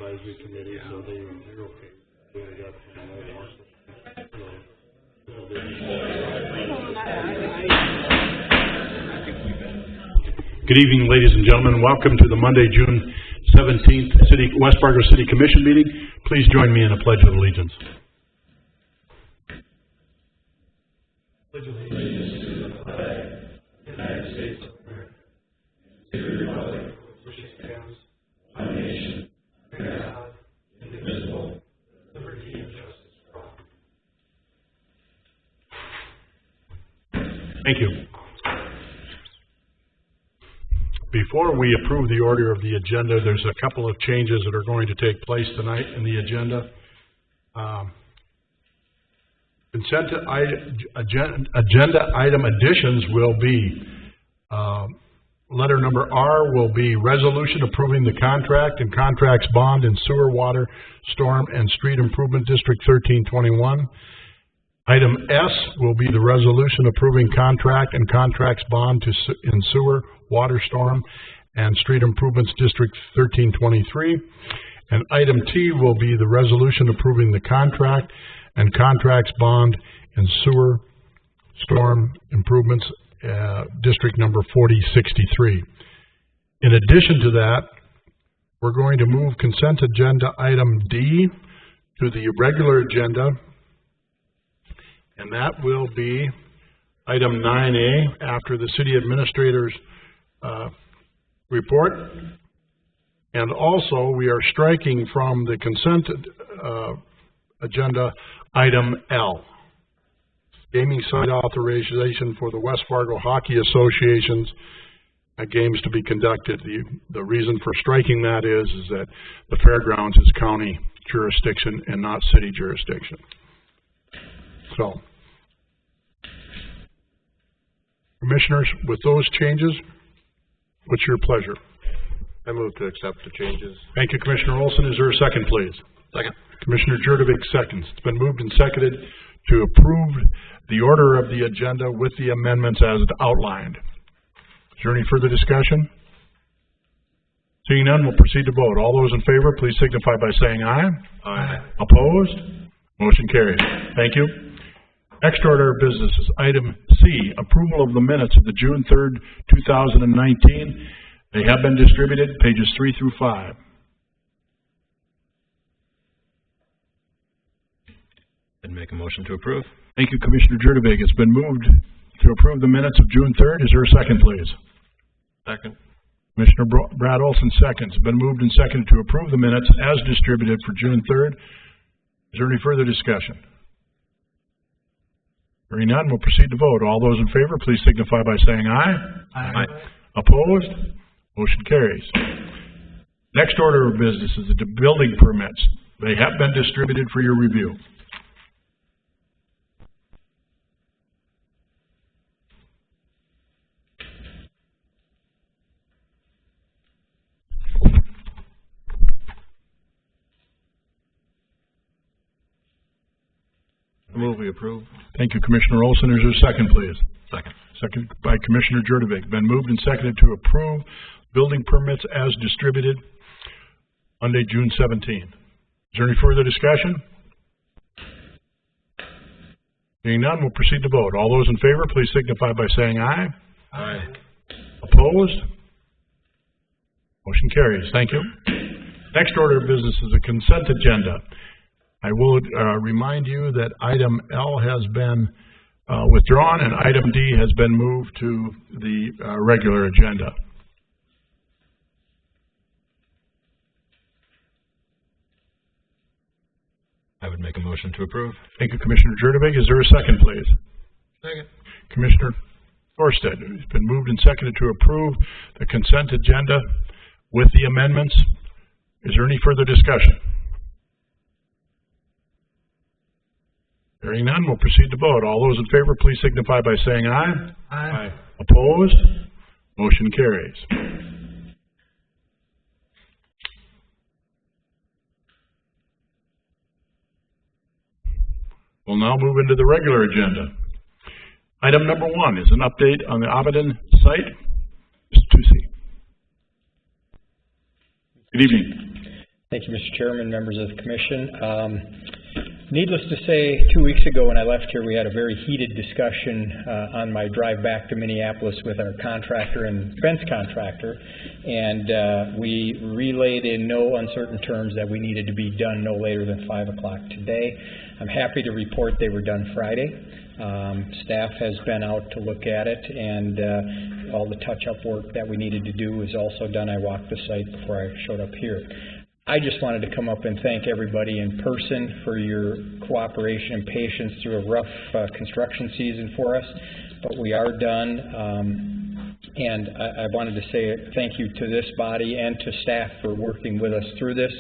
advisory committee, so they're okay. They only got Good evening, ladies and gentlemen. Welcome to the Monday, June 17th West Fargo City Commission meeting. Please join me in a pledge of allegiance. Pledge of allegiance to the flag of the United States of America, to the republic which stands one nation, under God, indivisible, with liberty and justice for all. Thank you. Before we approve the order of the agenda, there's a couple of changes that are going to take place tonight in the agenda. Agenda item additions will be letter number R will be resolution approving the contract and contracts bond in sewer, water, storm, and street improvement district 1321. Item S will be the resolution approving contract and contracts bond in sewer, water, storm, and street improvements district 1323. And item T will be the resolution approving the contract and contracts bond in sewer, storm improvements district number 4063. In addition to that, we're going to move consent agenda item D to the regular agenda, and that will be item 9A after the city administrator's report. And also, we are striking from the consent agenda item L, gaming site authorization for the West Fargo Hockey Association's games to be conducted. The reason for striking that is that the fairgrounds is county jurisdiction and not city jurisdiction. So, commissioners, with those changes, what's your pleasure? I move to accept the changes. Thank you, Commissioner Olson. Is there a second, please? Second. Commissioner Jurdovic seconds. It's been moved and seconded to approve the order of the agenda with the amendments as outlined. Is there any further discussion? Seeing none, we'll proceed to vote. All those in favor, please signify by saying aye. Aye. Opposed? Motion carries. Thank you. Next order of business is item C, approval of the minutes of the June 3rd, 2019. They have been distributed, pages 3 through 5. And make a motion to approve. Thank you, Commissioner Jurdovic. It's been moved to approve the minutes of June 3rd. Is there a second, please? Second. Commissioner Brad Olson seconds. It's been moved and seconded to approve the minutes as distributed for June 3rd. Is there any further discussion? Hearing none, we'll proceed to vote. All those in favor, please signify by saying aye. Aye. Opposed? Motion carries. Next order of business is the building permits. They have been distributed for your review. I move we approve. Thank you, Commissioner Olson. Is there a second, please? Second. Second by Commissioner Jurdovic. Been moved and seconded to approve building permits as distributed Monday, June 17th. Is there any further discussion? Being none, we'll proceed to vote. All those in favor, please signify by saying aye. Aye. Opposed? Motion carries. Thank you. Next order of business is a consent agenda. I will remind you that item L has been withdrawn and item D has been moved to the regular agenda. I would make a motion to approve. Thank you, Commissioner Jurdovic. Is there a second, please? Second. Commissioner Thorstead. It's been moved and seconded to approve the consent agenda with the amendments. Is there any further discussion? Hearing none, we'll proceed to vote. All those in favor, please signify by saying aye. Aye. Opposed? Motion carries. We'll now move into the regular agenda. Item number 1 is an update on the Oppidan site. Mr. Tucci. Good evening. Thank you, Mr. Chairman, members of the Commission. Needless to say, 2 weeks ago when I left here, we had a very heated discussion on my drive back to Minneapolis with our contractor and fence contractor, and we relayed in no uncertain terms that we needed to be done no later than 5 o'clock today. I'm happy to report they were done Friday. Staff has been out to look at it, and all the touch-up work that we needed to do was also done. I walked the site before I showed up here. I just wanted to come up and thank everybody in person for your cooperation and patience through a rough construction season for us, but we are done. And I wanted to say thank you to this body and to staff for working with us through this,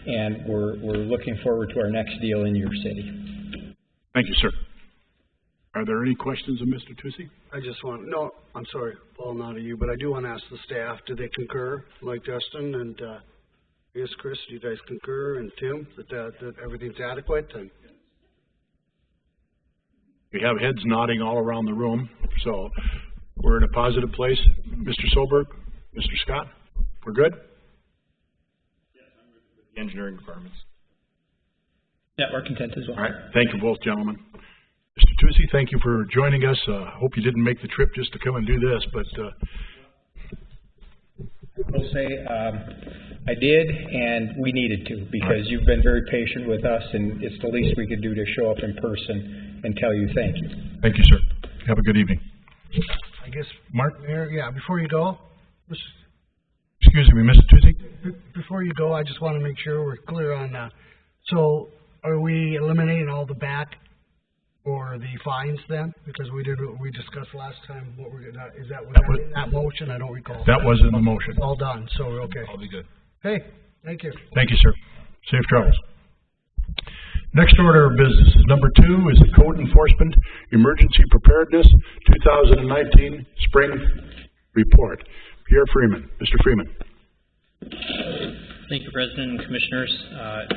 and we're looking forward to our next deal in your city. Thank you, sir. Are there any questions of Mr. Tusi? I just want, no, I'm sorry, Paul, not to you, but I do want to ask the staff, do they concur, like Justin and yes, Chris, do you guys concur, and Tim, that everything's adequate? And We have heads nodding all around the room, so we're in a positive place. Mr. Solberg, Mr. Scott, we're good? Yes, I'm with the engineering departments. Yeah, we're content as well. All right, thank you both, gentlemen. Mr. Tusi, thank you for joining us. Hope you didn't make the trip just to come and do this, but I will say I did, and we needed to, because you've been very patient with us, and it's the least we could do to show up in person and tell you thank you. thank you, sir. Have a good evening. I guess, Mark? Mayor, yeah, before you go, Excuse me, Mr. Tusi? before you go, I just want to make sure we're clear on, so are we eliminating all the back or the fines then? Because we discussed last time what we're gonna, was that in that motion? I don't recall. That was in the motion. All done, so we're okay. I'll be good. Hey, thank you. Thank you, sir. Safe travels. Next order of business is number 2 is the Code Enforcement Emergency Preparedness 2019 Spring Report. Pierre Freeman. Mr. Freeman. Thank you, President and Commissioners.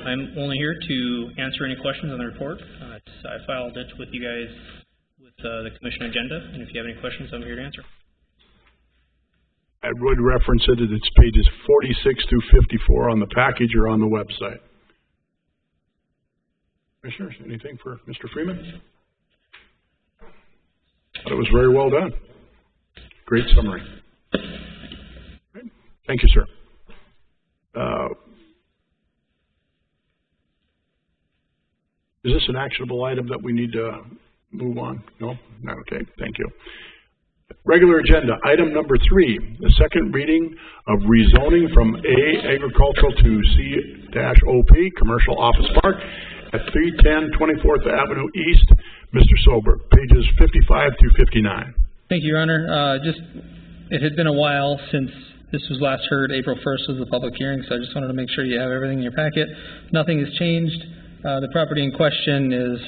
I'm only here to answer any questions on the report. I filed it with you guys with the Commission agenda, and if you have any questions, I'm here to answer. I would reference it at its pages 46 through 54 on the package or on the website. Commissioners, anything for Mr. Freeman? Thought it was very well done. Great summary. Thank you, sir. Is this an actionable item that we need to move on? No? No, okay, thank you. Regular agenda, item number 3, the second reading of rezoning from A agricultural to C-OP, Commercial Office Park at 310 24th Avenue East. Mr. Solberg, pages 55 through 59. Thank you, Your Honor. It had been a while since this was last heard. April 1st was the public hearing, so I just wanted to make sure you have everything in your packet. Nothing has changed. The property in question is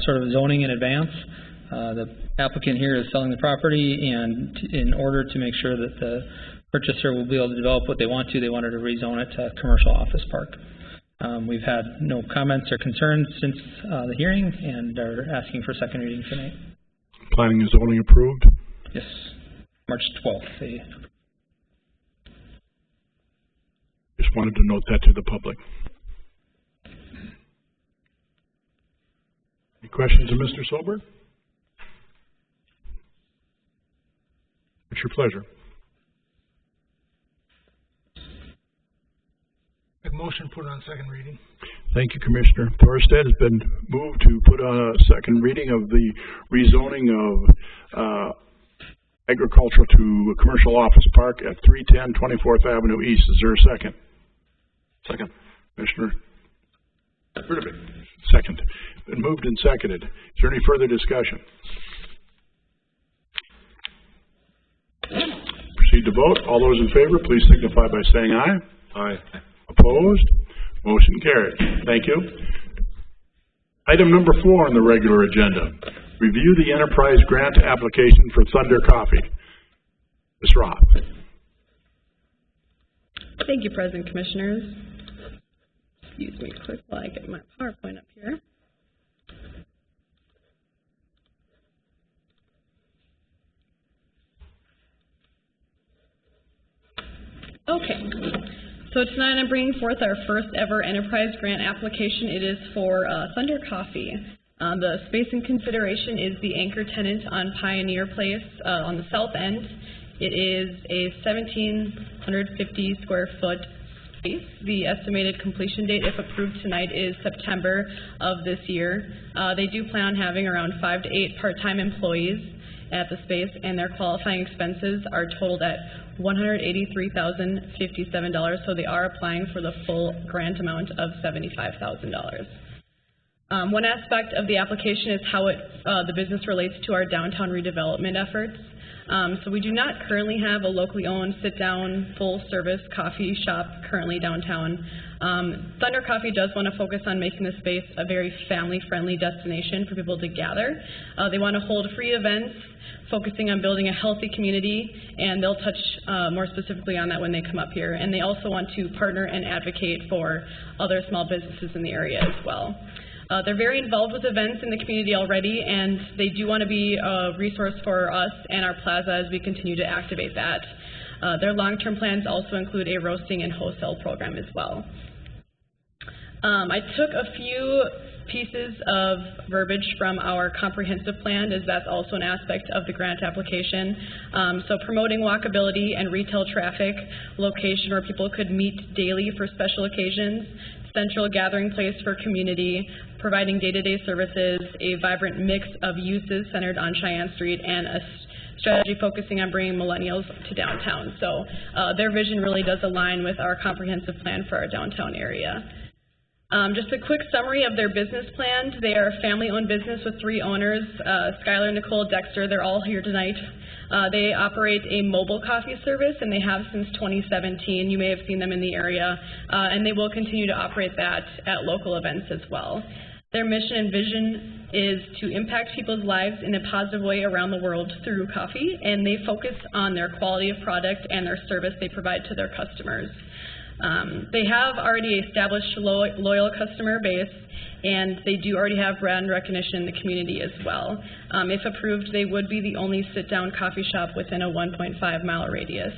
sort of zoning in advance. The applicant here is selling the property, and in order to make sure that the purchaser will be able to develop what they want to, they wanted to rezone it to commercial office park. We've had no comments or concerns since the hearing, and are asking for second reading tonight. Planning and zoning approved? Yes, March 12th. Just wanted to note that to the public. Any questions of Mr. Solberg? It's your pleasure. Make motion, put it on second reading. Thank you, Commissioner. Thorstad has been moved to put on a second reading of the rezoning of agricultural to commercial office park at 310 24th Avenue East. Is there a second? Second. Commissioner Rudovic. Second. Been moved and seconded. Is there any further discussion? Proceed to vote. All those in favor, please signify by saying aye. Aye. Opposed? Motion carried. Thank you. Item number 4 on the regular agenda. Review the enterprise grant application for Thunder Coffee. Ms. Roth. Thank you, President, Commissioners. Excuse me quick while I get my PowerPoint up here. Okay. So tonight I'm bringing forth our first ever enterprise grant application. It is for Thunder Coffee. The space in consideration is the anchor tenant on Pioneer Place on the south end. It is a 1,750 square foot space. The estimated completion date, if approved tonight, is September of this year. They do plan on having around 5 to 8 part-time employees at the space, and their qualifying expenses are totaled at $183,057, so they are applying for the full grant amount of $75,000. One aspect of the application is how the business relates to our downtown redevelopment efforts. So we do not currently have a locally owned sit-down, full-service coffee shop currently downtown. Thunder Coffee does want to focus on making the space a very family-friendly destination for people to gather. They want to hold free events, focusing on building a healthy community, and they'll touch more specifically on that when they come up here. And they also want to partner and advocate for other small businesses in the area as well. They're very involved with events in the community already, and they do want to be a resource for us and our plaza as we continue to activate that. Their long-term plans also include a roasting and wholesale program as well. I took a few pieces of verbiage from our comprehensive plan, as that's also an aspect of the grant application. So promoting walkability and retail traffic, location where people could meet daily for special occasions, central gathering place for community, providing day-to-day services, a vibrant mix of uses centered on Sheyenne Street, and a strategy focusing on bringing millennials to downtown. So their vision really does align with our comprehensive plan for our downtown area. Just a quick summary of their business plan. They are a family-owned business with 3 owners, Skylar, Nicole, Dexter. They're all here tonight. They operate a mobile coffee service, and they have since 2017. You may have seen them in the area, and they will continue to operate that at local events as well. Their mission and vision is to impact people's lives in a positive way around the world through coffee, and they focus on their quality of product and their service they provide to their customers. They have already established loyal customer base, and they do already have brand recognition in the community as well. If approved, they would be the only sit-down coffee shop within a 1.5-mile radius.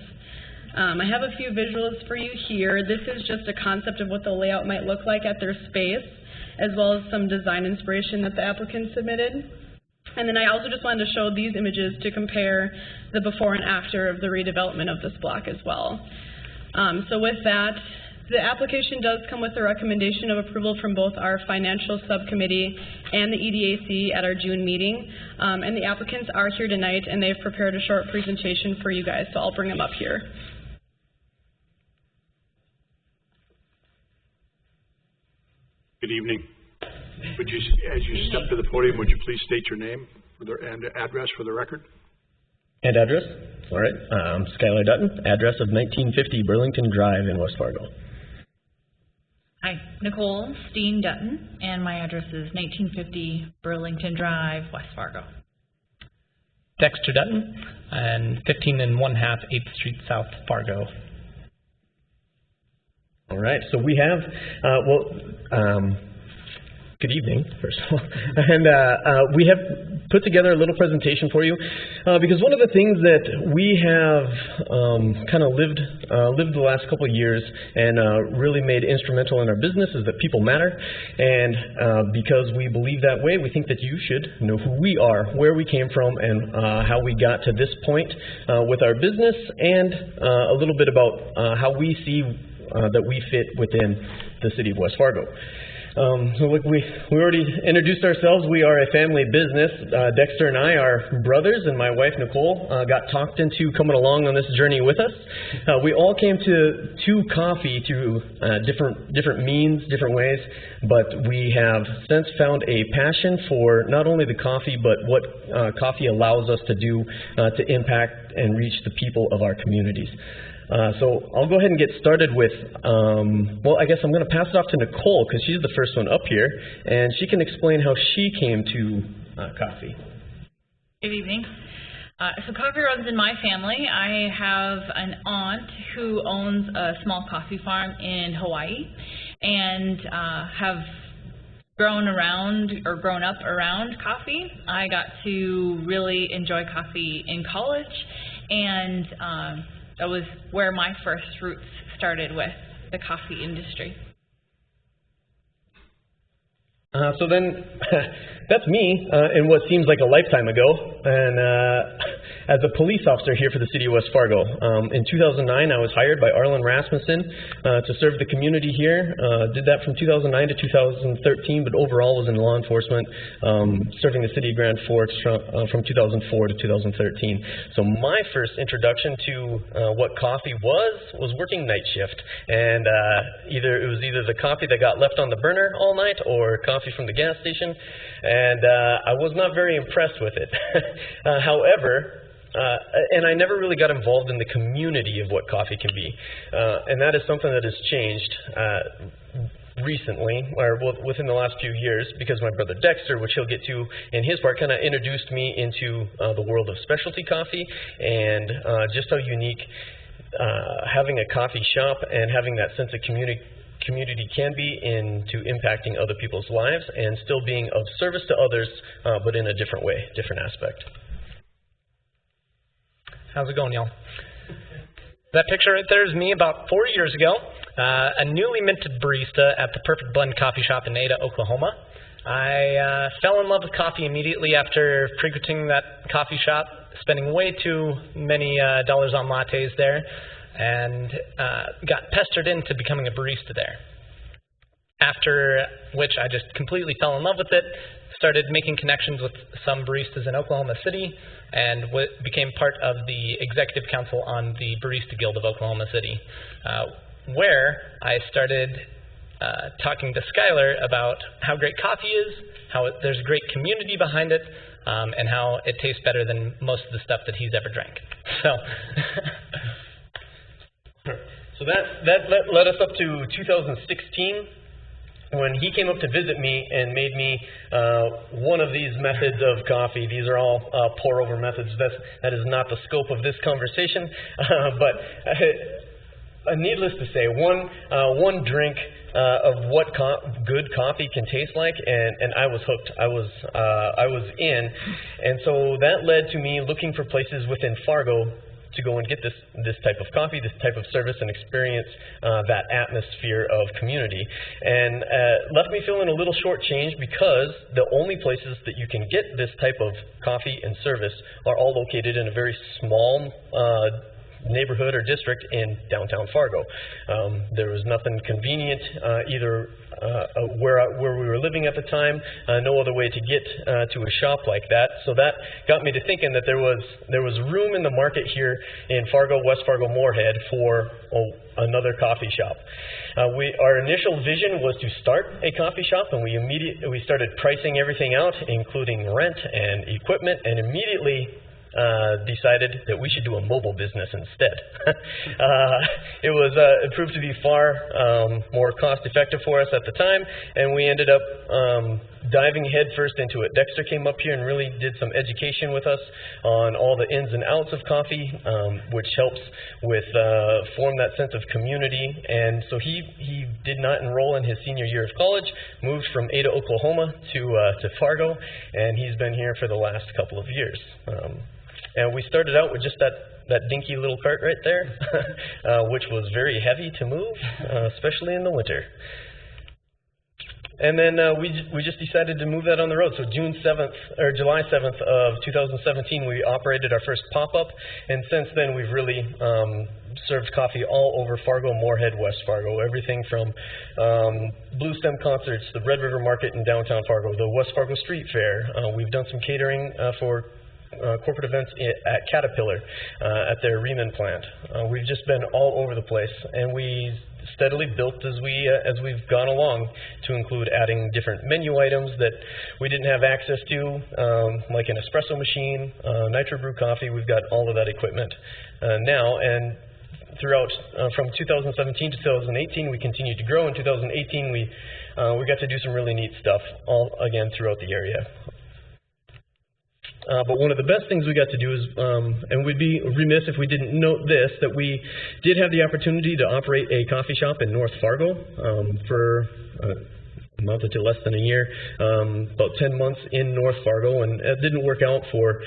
I have a few visuals for you here. This is just a concept of what the layout might look like at their space, as well as some design inspiration that the applicant submitted. And then I also just wanted to show these images to compare the before and after of the redevelopment of this block as well. So with that, the application does come with a recommendation of approval from both our financial subcommittee and the EDAC at our June meeting. And the applicants are here tonight, and they've prepared a short presentation for you guys, so I'll bring them up here. Good evening. Would you, as you step to the podium, would you please state your name and address for the record? And address? All right. I'm Skylar Dutton, address of 1950 Burlington Drive in West Fargo. Hi, Nicole Steen Dutton, and my address is 1950 Burlington Drive, West Fargo. Dexter Dutton, and 15 1/2 8th Street South, Fargo. All right. So we have, good evening, first of all. And we have put together a little presentation for you because one of the things that we have kind of lived the last couple of years and really made instrumental in our business is that people matter. And because we believe that way, we think that you should know who we are, where we came from, and how we got to this point with our business, and a little bit about how we see that we fit within the city of West Fargo. So look, we already introduced ourselves. We are a family business. Dexter and I are brothers, and my wife, Nicole, got talked into coming along on this journey with us. We all came to coffee through different means, different ways, but we have since found a passion for not only the coffee, but what coffee allows us to do to impact and reach the people of our communities. So I'll go ahead and get started with, well, I guess I'm going to pass it off to Nicole because she's the first one up here, and she can explain how she came to coffee. Good evening. So coffee runs in my family. I have an aunt who owns a small coffee farm in Hawaii, and have grown up around coffee. I got to really enjoy coffee in college, and that was where my first roots started with the coffee industry. So then, that's me in what seems like a lifetime ago, and as a police officer here for the city of West Fargo. In 2009, I was hired by Arlen Rasmussen to serve the community here. Did that from 2009 to 2013, but overall was in law enforcement, serving the city of Grand Forks from 2004 to 2013. So my first introduction to what coffee was working night shift, and it was either the coffee that got left on the burner all night or coffee from the gas station, and I was not very impressed with it. However, and I never really got involved in the community of what coffee can be, and that is something that has changed recently, or within the last few years, because my brother Dexter, which he'll get to in his part, kind of introduced me into the world of specialty coffee, and just how unique having a coffee shop and having that sense of community can be into impacting other people's lives and still being of service to others, but in a different way, different aspect. How's it going, y'all? That picture right there is me about 4 years ago, a newly minted barista at the Perfect Blend coffee shop in Ada, Oklahoma. I fell in love with coffee immediately after frequenting that coffee shop, spending way too many dollars on lattes there, and got pestered into becoming a barista there. After which I just completely fell in love with it, started making connections with some baristas in Oklahoma City, and became part of the executive council on the Barista Guild of Oklahoma City, where I started talking to Skylar about how great coffee is, how there's a great community behind it, and how it tastes better than most of the stuff that he's ever drank. So that led us up to 2016, when he came up to visit me and made me one of these methods of coffee. These are all pour-over methods. That is not the scope of this conversation, but needless to say, one drink of what good coffee can taste like, and I was hooked. I was in, and so that led to me looking for places within Fargo to go and get this type of coffee, this type of service, and experience that atmosphere of community. And left me feeling a little shortchanged, because the only places that you can get this type of coffee and service are all located in a very small neighborhood or district in downtown Fargo. There was nothing convenient either where we were living at the time, no other way to get to a shop like that. So that got me to thinking that there was room in the market here in Fargo, West Fargo, Moorhead for another coffee shop. Our initial vision was to start a coffee shop, and we started pricing everything out, including rent and equipment, and immediately decided that we should do a mobile business instead. It proved to be far more cost effective for us at the time, and we ended up diving headfirst into it. Dexter came up here and really did some education with us on all the ins and outs of coffee, which helps with form that sense of community. And so he did not enroll in his senior year of college, moved from Ada, Oklahoma to Fargo, and he's been here for the last couple of years. And we started out with just that dinky little cart right there, which was very heavy to move, especially in the winter. And then we just decided to move that on the road. So July 7th of 2017, we operated our first pop-up, and since then we've really served coffee all over Fargo, Moorhead, West Fargo. Everything from Blue Stem concerts, the Red River Market in downtown Fargo, the West Fargo Street Fair. We've done some catering for corporate events at Caterpillar at their Riemann plant. We've just been all over the place, and we steadily built as we've gone along, to include adding different menu items that we didn't have access to, like an espresso machine, nitro brew coffee. We've got all of that equipment now, and throughout from 2017 to 2018, we continued to grow. In 2018, we got to do some really neat stuff, all again throughout the area. But one of the best things we got to do is, and we'd be remiss if we didn't note this, that we did have the opportunity to operate a coffee shop in North Fargo for a month to less than a year, about 10 months in North Fargo, and it didn't work out for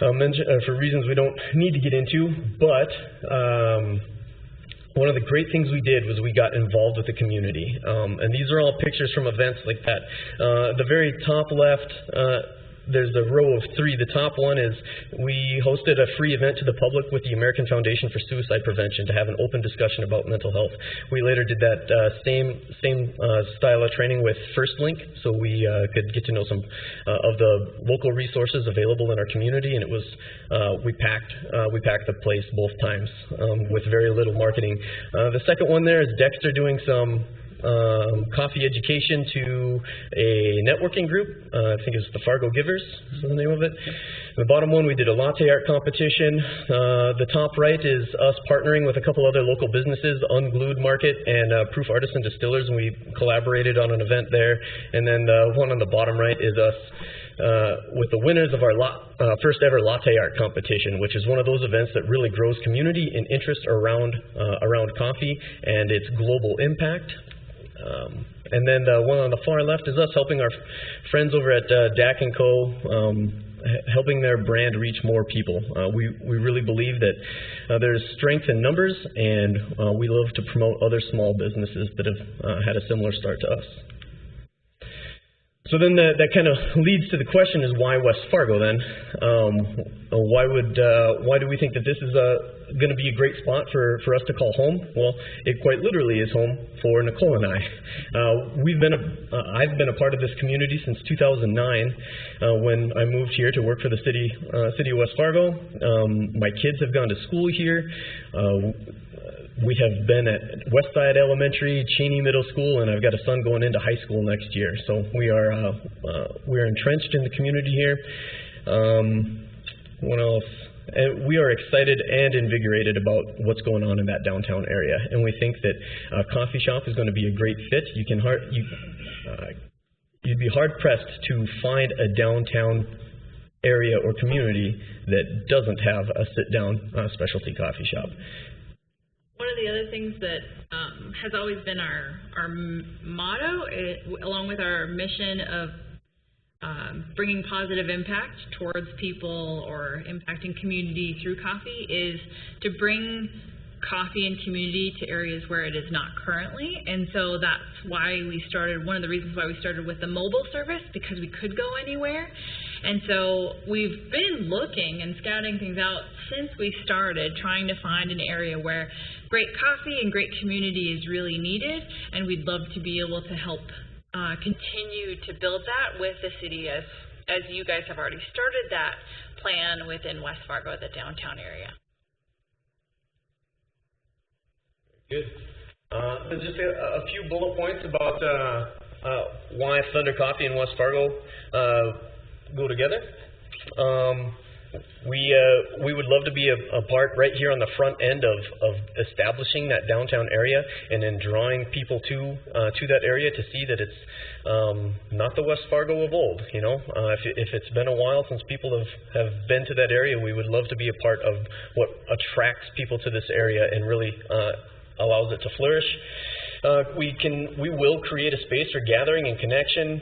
reasons we don't need to get into, but one of the great things we did was we got involved with the community. And these are all pictures from events like that. The very top left, there's a row of three. The top one is we hosted a free event to the public with the American Foundation for Suicide Prevention to have an open discussion about mental health. We later did that same style of training with First Link, so we could get to know some of the local resources available in our community, and it was we packed the place both times with very little marketing. The second one there is Dexter doing some coffee education to a networking group. I think it's the Fargo Givers is the name of it. The bottom one, we did a latte art competition. The top right is us partnering with a couple other local businesses, Unglued Market and Proof Artisan Distillers, and we collaborated on an event there. And then the one on the bottom right is us with the winners of our first ever latte art competition, which is one of those events that really grows community and interest around coffee and its global impact. And then the one on the far left is us helping our friends over at DAC & Co. Helping their brand reach more people. We really believe that there's strength in numbers, and we love to promote other small businesses that have had a similar start to us. So then that kind of leads to the question is why West Fargo then? Why do we think that this is going to be a great spot for us to call home? Well, it quite literally is home for Nicole and I. I've been a part of this community since 2009 when I moved here to work for the city of West Fargo. My kids have gone to school here. We have been at Westside Elementary, Cheney Middle School, and I've got a son going into high school next year. So we are entrenched in the community here. What else? And we are excited and invigorated about what's going on in that downtown area, and we think that a coffee shop is going to be a great fit. You'd be hard pressed to find a downtown area or community that doesn't have a sit-down specialty coffee shop. One of the other things that has always been our motto, along with our mission of bringing positive impact towards people or impacting community through coffee, is to bring coffee and community to areas where it is not currently. And so that's why one of the reasons why we started with the mobile service, because we could go anywhere. And so we've been looking and scouting things out since we started, trying to find an area where great coffee and great community is really needed, and we'd love to be able to help continue to build that with the city as you guys have already started that plan within West Fargo, the downtown area. Good. Just a few bullet points about why Thunder Coffee and West Fargo go together. We would love to be a part right here on the front end of establishing that downtown area, and then drawing people to that area to see that it's not the West Fargo of old. You know, if it's been a while since people have been to that area, we would love to be a part of what attracts people to this area and really allows it to flourish. We will create a space for gathering and connection.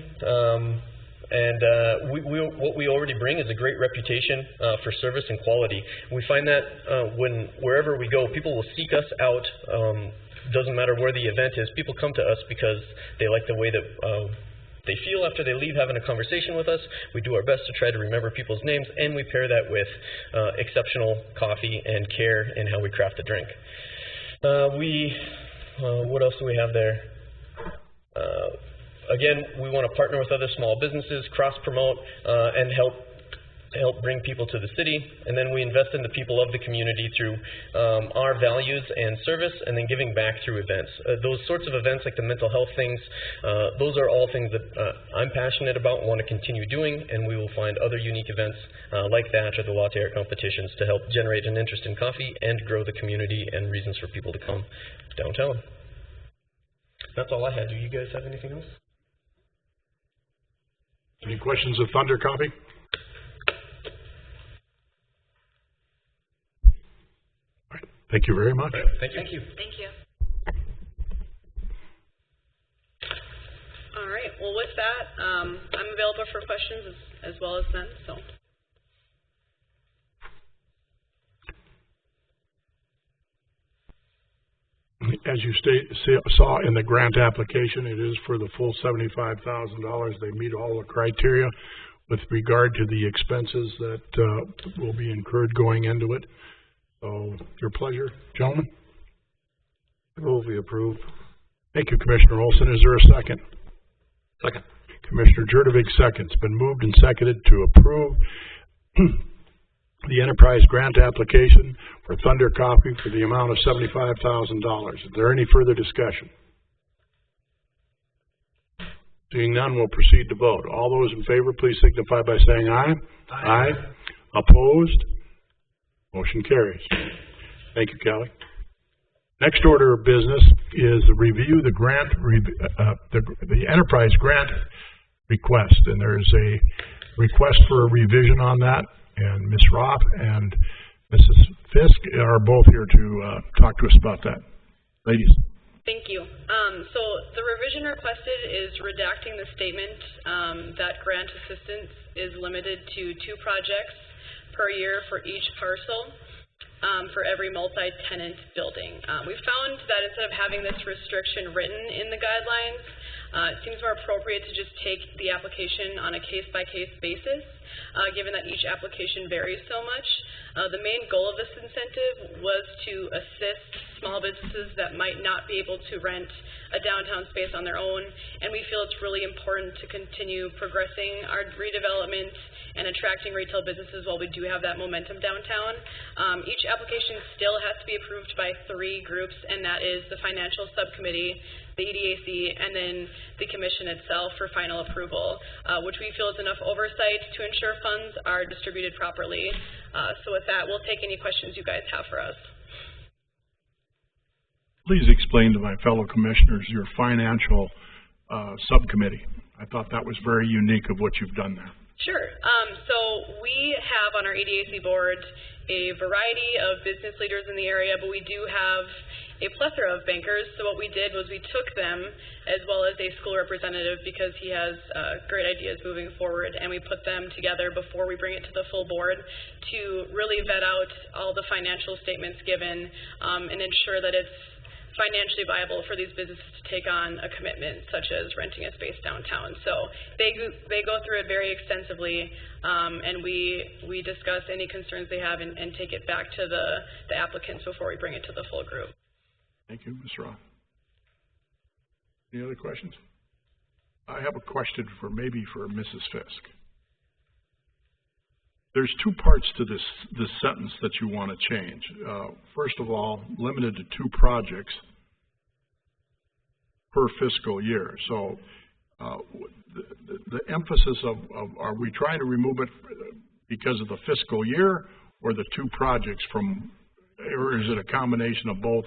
What we already bring is a great reputation for service and quality. We find that wherever we go, people will seek us out. Doesn't matter where the event is, people come to us because they like the way that they feel after they leave having a conversation with us. We do our best to try to remember people's names, and we pair that with exceptional coffee and care in how we craft a drink. What else do we have there? Again, we want to partner with other small businesses, cross-promote, and help bring people to the city. And then we invest in the people of the community through our values and service, and then giving back through events. Those sorts of events, like the mental health things, those are all things that I'm passionate about and want to continue doing, and we will find other unique events like that, or the latte art competitions, to help generate an interest in coffee and grow the community and reasons for people to come downtown. That's all I had. Do you guys have anything else? Any questions of Thunder Coffee? All right. Thank you very much. Thank you. Thank you. All right. Well, with that, I'm available for questions as well as then. So. as you saw in the grant application, it is for the full $75,000. They meet all the criteria with regard to the expenses that will be incurred going into it. So, your pleasure, gentlemen. Move we approve. Thank you, Commissioner Olson. Is there a second? Second. Commissioner Jurdevig seconds. Been moved and seconded to approve the enterprise grant application for Thunder Coffee for the amount of $75,000. Is there any further discussion? Seeing none, we'll proceed to vote. All those in favor, please signify by saying aye. Aye. Opposed? Motion carries. Thank you, Kelly. Next order of business is review the grant, the enterprise grant request, and there's a request for a revision on that, and Ms. Roth and Mrs. Fisk are both here to talk to us about that. Ladies. Thank you. So the revision requested is redacting the statement that grant assistance is limited to 2 projects per year for each parcel. For every multi-tenant building. We found that instead of having this restriction written in the guidelines, it seems more appropriate to just take the application on a case-by-case basis, given that each application varies so much. The main goal of this incentive was to assist small businesses that might not be able to rent a downtown space on their own, and we feel it's really important to continue progressing our redevelopment and attracting retail businesses while we do have that momentum downtown. Each application still has to be approved by 3 groups, and that is the Financial Subcommittee, the EDAC, and then the Commission itself for final approval, which we feel is enough oversight to ensure funds are distributed properly. So with that, we'll take any questions you guys have for us. Please explain to my fellow commissioners your financial subcommittee. I thought that was very unique of what you've done there. Sure. So we have on our EDAC board a variety of business leaders in the area, but we do have a plethora of bankers. So what we did was we took them as well as a school representative because he has great ideas moving forward, and we put them together before we bring it to the full board to really vet out all the financial statements given and ensure that it's financially viable for these businesses to take on a commitment such as renting a space downtown. So they go through it very extensively, and we discuss any concerns they have and take it back to the applicants before we bring it to the full group. Thank you, Ms. Roth. Any other questions? I have a question for Mrs. Fisk. There's 2 parts to this sentence that you want to change. First of all, limited to 2 projects per fiscal year. So the emphasis of are we trying to remove it because of the fiscal year or the 2 projects from, or is it a combination of both?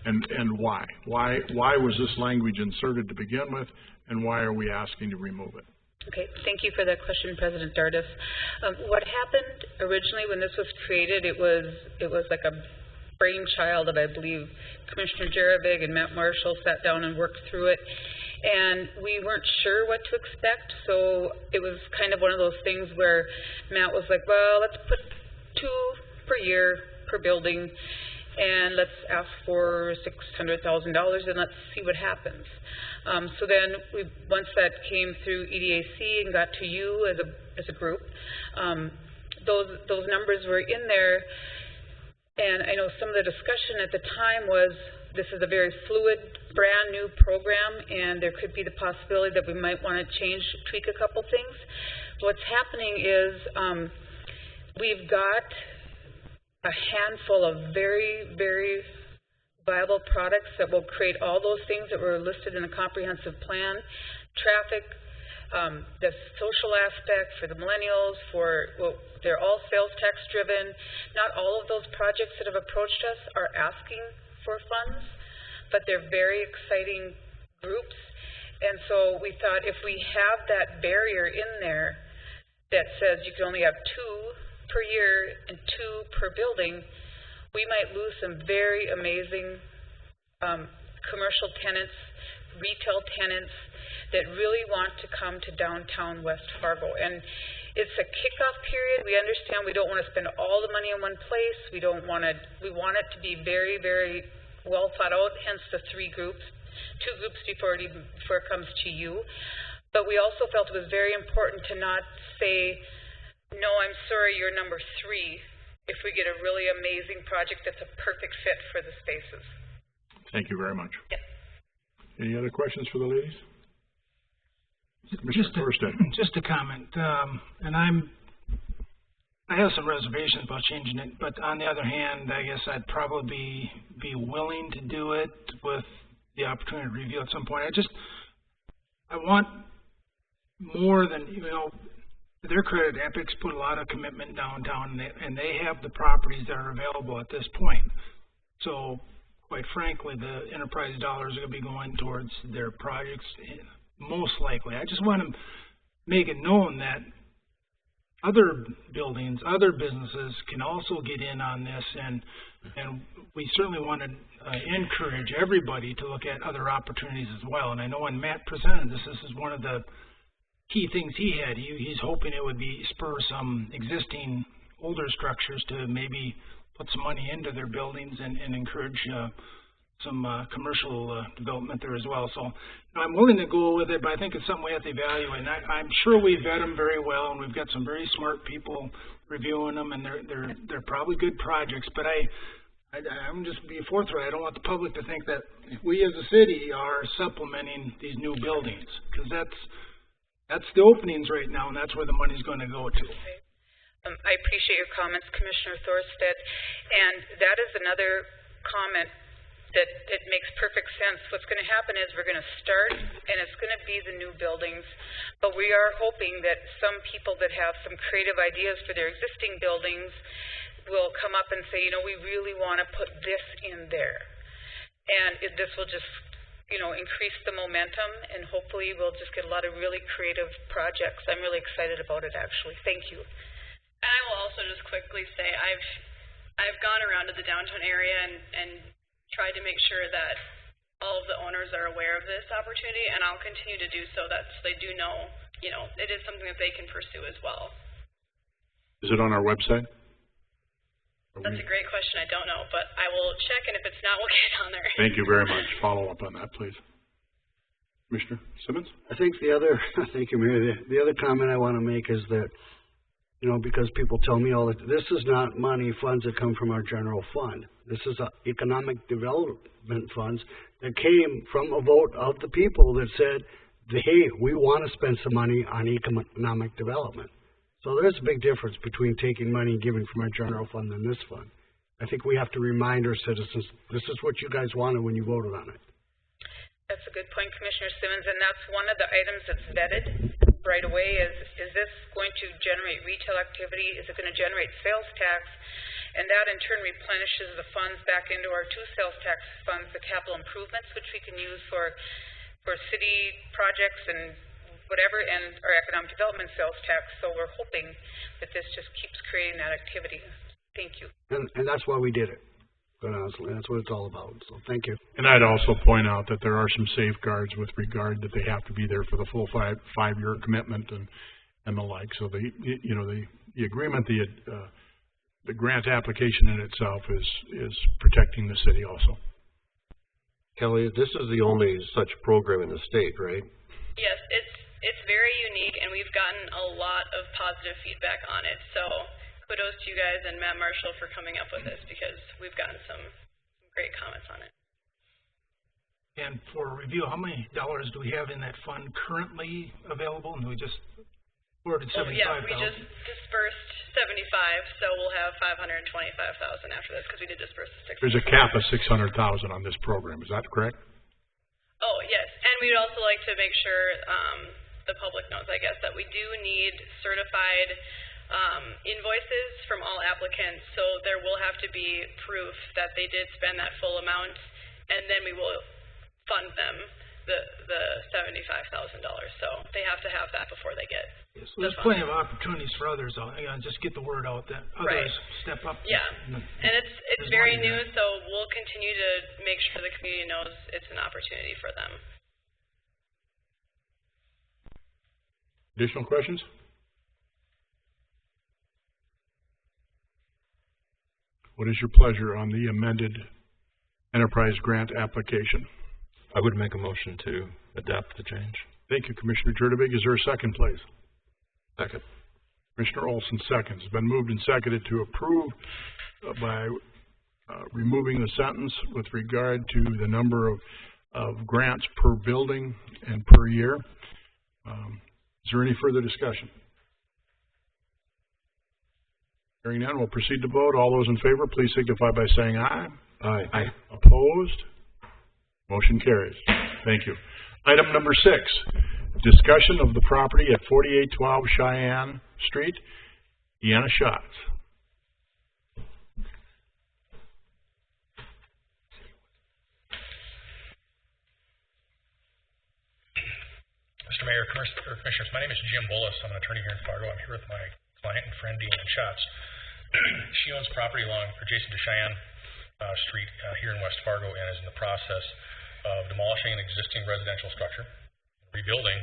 And why? Why was this language inserted to begin with, and why are we asking to remove it? Okay, thank you for that question, President Dardis. What happened originally when this was created, it was like a brainchild of, I believe, Commissioner Jurdevig and Matt Marshall sat down and worked through it, and we weren't sure what to expect, so it was kind of one of those things where Matt was like, well, let's put 2 per year per building, and let's ask for $600,000 and let's see what happens. So then once that came through EDAC and got to you as a group, those numbers were in there, and I know some of the discussion at the time was this is a very fluid, brand new program, and there could be the possibility that we might want to tweak a couple things. What's happening is we've got a handful of very, very viable products that will create all those things that were listed in the comprehensive plan. Traffic, the social aspect for the millennials, they're all sales tax driven. Not all of those projects that have approached us are asking for funds, but they're very exciting groups. And so we thought if we have that barrier in there that says you can only have 2 per year and 2 per building, we might lose some very amazing commercial tenants, retail tenants that really want to come to downtown West Fargo. And it's a kickoff period. We understand we don't want to spend all the money in one place. We want it to be very, very well thought out, hence the 3 groups, 2 groups before it comes to you. But we also felt it was very important to not say, no, I'm sorry, you're number 3, if we get a really amazing project that's a perfect fit for the spaces. Thank you very much. Yeah. Any other questions for the ladies? Just a comment, and I have some reservations about changing it, but on the other hand, I guess I'd probably be willing to do it with the opportunity to review at some point. I want more than, to their credit, Epic's put a lot of commitment downtown, and they have the properties that are available at this point. So, quite frankly, the enterprise dollars are going to be going towards their projects, most likely. I just want to make it known that other buildings, other businesses can also get in on this, and we certainly want to encourage everybody to look at other opportunities as well. And I know when Matt presented this is one of the key things he had. He's hoping it would spur some existing older structures to maybe put some money into their buildings and encourage some commercial development there as well. So I'm willing to go with it, but I think it's something we have to evaluate. And I'm sure we vet them very well, and we've got some very smart people reviewing them, and they're probably good projects. But I'm just being forthright. I don't want the public to think that we as a city are supplementing these new buildings, because that's the openings right now, and that's where the money's going to go to. I appreciate your comments, Commissioner Thorstad, and that is another comment that it makes perfect sense. What's going to happen is we're going to start, and it's going to be the new buildings, but we are hoping that some people that have some creative ideas for their existing buildings will come up and say, we really want to put this in there. And this will just, increase the momentum, and hopefully we'll just get a lot of really creative projects. I'm really excited about it, actually. Thank you. And I will also just quickly say I've gone around to the downtown area and tried to make sure that all of the owners are aware of this opportunity, and I'll continue to do so that they do know, it is something that they can pursue as well. Is it on our website? That's a great question. I don't know, but I will check, and if it's not, we'll get it on there. Thank you very much. Follow up on that, please. Commissioner Simmons? Thank you, Mayor. The other comment I want to make is that, because people tell me all that, this is not funds that come from our general fund. This is economic development funds that came from a vote of the people that said, hey, we want to spend some money on economic development. So there's a big difference between taking money and giving from our general fund and this fund. I think we have to remind our citizens, this is what you guys wanted when you voted on it. That's a good point, Commissioner Simmons, and that's one of the items that's vetted right away is this going to generate retail activity? Is it going to generate sales tax? And that in turn replenishes the funds back into our 2 sales tax funds, the capital improvements, which we can use for city projects and whatever, and our economic development sales tax. So we're hoping that this just keeps creating that activity. Thank you. And that's why we did it. But honestly, that's what it's all about. So thank you. And I'd also point out that there are some safeguards with regard that they have to be there for the full five-year commitment and the like. So the agreement, the grant application in itself is protecting the city also. Kelly, this is the only such program in the state, right? Yes, it's very unique, and we've gotten a lot of positive feedback on it. So kudos to you guys and Matt Marshall for coming up with this, because we've gotten some great comments on it. And for review, how many dollars do we have in that fund currently available? And we just ordered $75,000. Yeah, we just dispersed 75, so we'll have $525,000 after this, because we did disperse the 600,000. There's a cap of $600,000 on this program. Is that correct? Oh, yes. And we'd also like to make sure the public knows, I guess, that we do need certified invoices from all applicants, so there will have to be proof that they did spend that full amount, and then we will fund them the $75,000. So they have to have that before they get. Yes, so there's plenty of opportunities for others. Just get the word out that others step up. Yeah, and it's very new, so we'll continue to make sure the community knows it's an opportunity for them. Additional questions? What is your pleasure on the amended enterprise grant application. I would make a motion to adopt the change. Thank you, Commissioner Jurdevig. Is there a second, please? Second. Commissioner Olson seconds. It's been moved and seconded to approve by removing the sentence with regard to the number of grants per building and per year. Is there any further discussion? Hearing none, we'll proceed to vote. All those in favor, please signify by saying aye. Aye. Aye. Opposed? Motion carries. Thank you. Item number 6, discussion of the property at 4812 Cheyenne Street. Deanna Schatz. Mr. Mayor, Commissioners, my name is Jim Bullis. I'm an attorney here in Fargo. I'm here with my client and friend, Deanna Schatz. She owns property adjacent to Sheyenne Street here in West Fargo and is in the process of demolishing an existing residential structure, rebuilding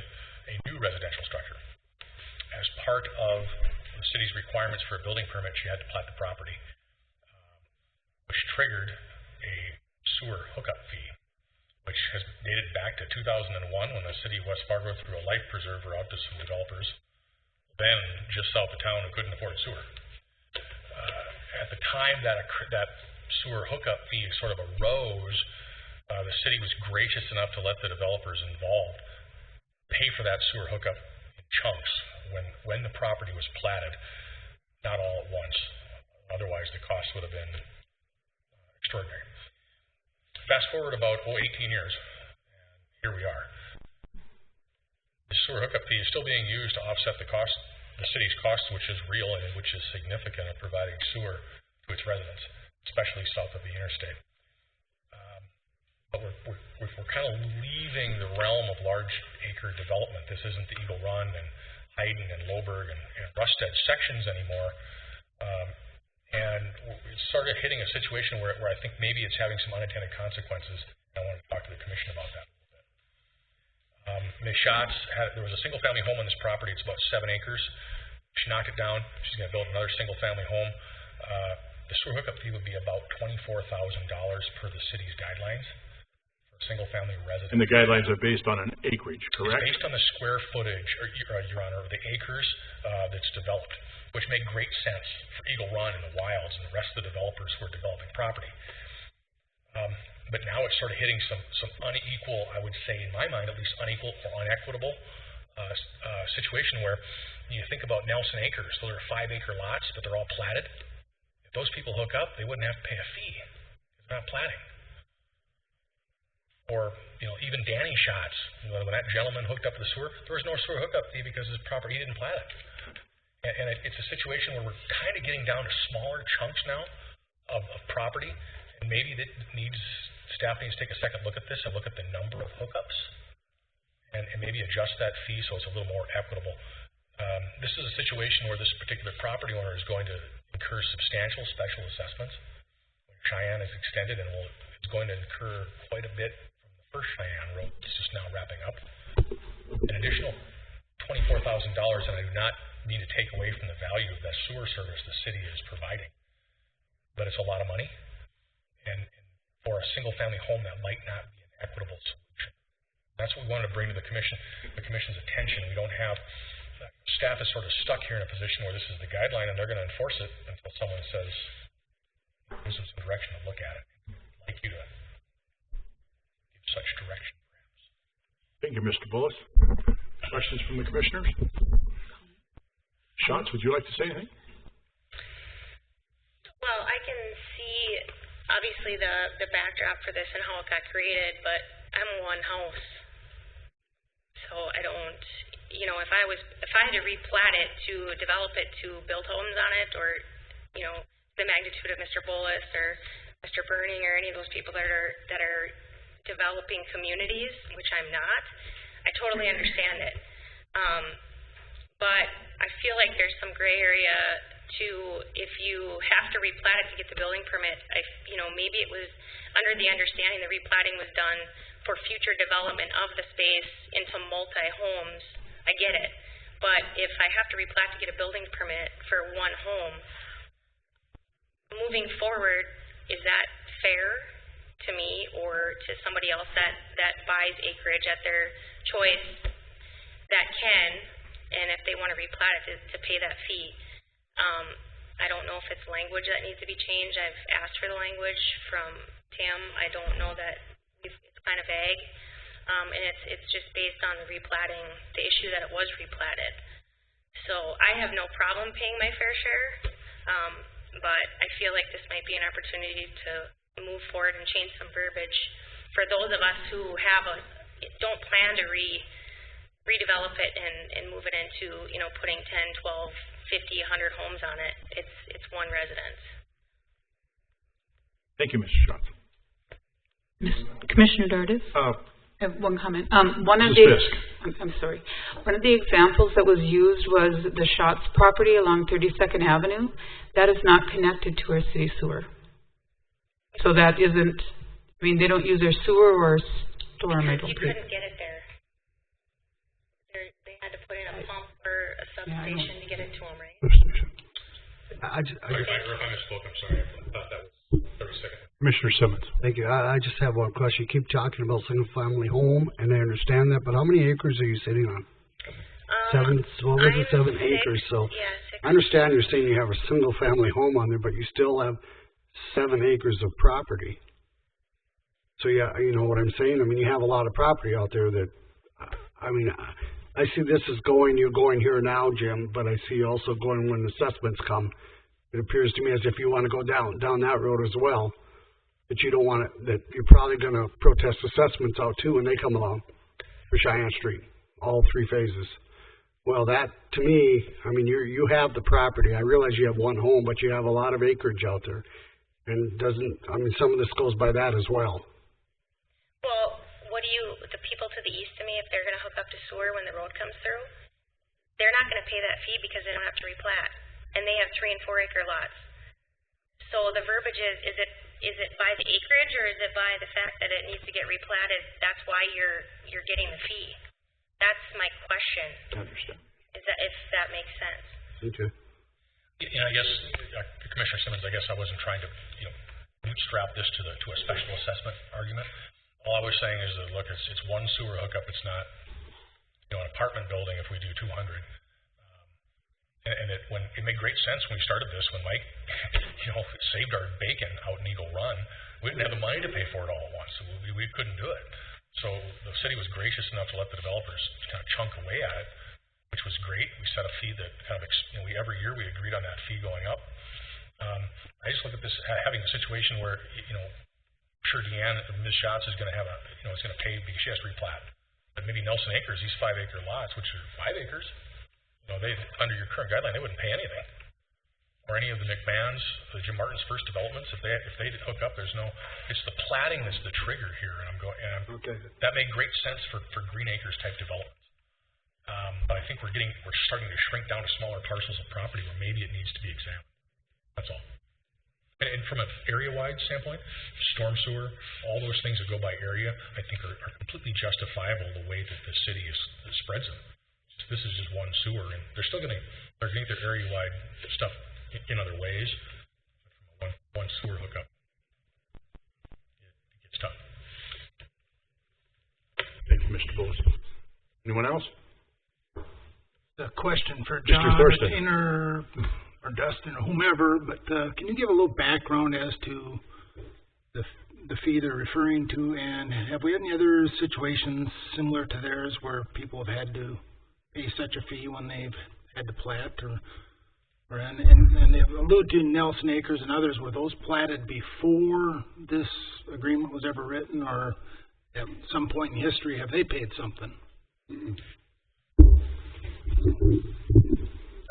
a new residential structure. As part of the city's requirements for a building permit, she had to plat the property, which triggered a sewer hookup fee, which has dated back to 2001 when the city of West Fargo threw a life preserver out to some developers then just south of town who couldn't afford a sewer. At the time that sewer hookup fee sort of arose, the city was gracious enough to let the developers involved pay for that sewer hookup in chunks when the property was platted, not all at once. Otherwise, the cost would have been extraordinary. Fast forward about 18 years, and here we are. The sewer hookup fee is still being used to offset the cost, the city's cost, which is real and which is significant of providing sewer to its residents, especially south of the interstate. But we're kind of leaving the realm of large acre development. This isn't the Eagle Run and Hayden and Lohberg and Rusted sections anymore. And it's sort of hitting a situation where I think maybe it's having some unintended consequences. I want to talk to the commission about that a little bit. Ms. Schatz, there was a single-family home on this property. It's about 7 acres. She knocked it down. She's going to build another single-family home. The sewer hookup fee would be about $24,000 per the city's guidelines for a single-family residence. And the guidelines are based on an acreage, correct? It's based on the square footage, Your Honor, the acres that's developed, which make great sense for Eagle Run and the Wilds and the rest of the developers who are developing property. But now it's sort of hitting some unequal, I would say in my mind at least, unequal or unequitable situation where you think about Nelson Acres. Those are 5-acre lots, but they're all platted. If those people hook up, they wouldn't have to pay a fee. They're not platting. Or, even Danny Schatz, when that gentleman hooked up the sewer, there was no sewer hookup fee because his property, he didn't plat it. And it's a situation where we're kind of getting down to smaller chunks now of property, and maybe staff needs to take a second look at this and look at the number of hookups and maybe adjust that fee so it's a little more equitable. This is a situation where this particular property owner is going to incur substantial special assessments. Cheyenne is extended and it's going to incur quite a bit from the first Cheyenne road that's just now wrapping up. An additional $24,000, and I do not mean to take away from the value of that sewer service the city is providing, but it's a lot of money, and for a single-family home that might not be an equitable solution. That's what we wanted to bring to the commission's attention. We don't have staff is sort of stuck here in a position where this is the guideline and they're going to enforce it until someone says gives them some direction to look at it. I'd like you to give such direction, perhaps. Thank you, Mr. Bullis. Questions from the commissioners? Schatz, would you like to say anything? Well, I can see obviously the backdrop for this and how it got created, but I'm one house, so I don't. If I had to replat it to develop it to build homes on it, or the magnitude of Mr. Bullis or Mr. Burning or any of those people that are developing communities, which I'm not, I totally understand it. But I feel like there's some gray area to, if you have to replat it to get the building permit, maybe it was under the understanding the replatting was done for future development of the space into multi-homes. I get it. But if I have to replat to get a building permit for one home, moving forward, is that fair to me or to somebody else that buys acreage at their choice that can, and if they want to replat it, to pay that fee. I don't know if it's language that needs to be changed. I've asked for the language from Tim. I don't know that it's kind of vague. And it's just based on the replatting, the issue that it was replatted. So I have no problem paying my fair share, but I feel like this might be an opportunity to move forward and change some verbiage for those of us who don't plan to redevelop it and move it into, putting 10, 12, 50, 100 homes on it. It's one residence. Thank you, Mr. Schatz. Commissioner Dardis? I have one comment. One of Mrs. the Fisk. I'm sorry. One of the examples that was used was the Schatz property along 32nd Avenue. That is not connected to our city sewer. So that isn't. I mean, they don't use their sewer or storm. I don't think. You couldn't get it there. They had to put in a pump or a substation to get it to them, right? If I misspoke, I'm sorry. I thought that was 30 seconds. Commissioner Simmons. Thank you. I just have one question. You keep talking about single-family home, and I understand that, but how many acres are you sitting on? 7 acres. So I understand you're saying you have a single-family home on there, but you still have 7 acres of property. So yeah, you know what I'm saying? I mean, you have a lot of property out there that, I see this as you're going here now, Jim, but I see you also going when assessments come. It appears to me as if you want to go down that road as well. That you don't want that you're probably going to protest assessments out too when they come along for Sheyenne Street, all 3 phases. Well, that to me, you have the property. I realize you have one home, but you have a lot of acreage out there, and some of this goes by that as well. Well, the people to the east of me, if they're going to hook up to sewer when the road comes through, they're not going to pay that fee because they don't have to replat, and they have 3 and 4 acre lots. So the verbiage is it by the acreage or is it by the fact that it needs to get replatted? That's why you're getting the fee. That's my question. I understand. If that makes sense. Okay. I guess, Commissioner Simmons, I guess I wasn't trying to, bootstrap this to a special assessment argument. All I was saying is that, look, it's one sewer hookup. It's not, an apartment building if we do 200. And it made great sense when we started this, when Mike, it saved our bacon out in Eagle Run. We didn't have the money to pay for it all at once, so we couldn't do it. So the city was gracious enough to let the developers kind of chunk away at it, which was great. We set a fee that kind of, every year we agreed on that fee going up. I just look at this, having a situation where, sure Deanne, Ms. Schatz is going to have is going to pay because she has to replat. But maybe Nelson Acres, these 5 acre lots, which are 5 acres, they under your current guideline, they wouldn't pay anything. Or any of the McMahons, the Jim Martin's first developments, if they hook up, it's the platting that's the trigger here. Okay. That made great sense for Green Acres type developments. But I think we're starting to shrink down to smaller parcels of property where maybe it needs to be examined. That's all. And from an area-wide standpoint, storm sewer, all those things that go by area, I think are completely justifiable the way that the city spreads them. This is just one sewer, and they're still going to get their area-wide stuff in other ways. From one sewer hookup, it gets tough. Thank you, Mr. Bullis. Anyone else? A question for John, or Dustin, or whomever, but can you give a little background as to the fee they're referring to, and have we had any other situations similar to theirs where people have had to pay such a fee when they've had to plat, and they've alluded to Nelson Acres and others. Were those platted before this agreement was ever written, or at some point in history have they paid something?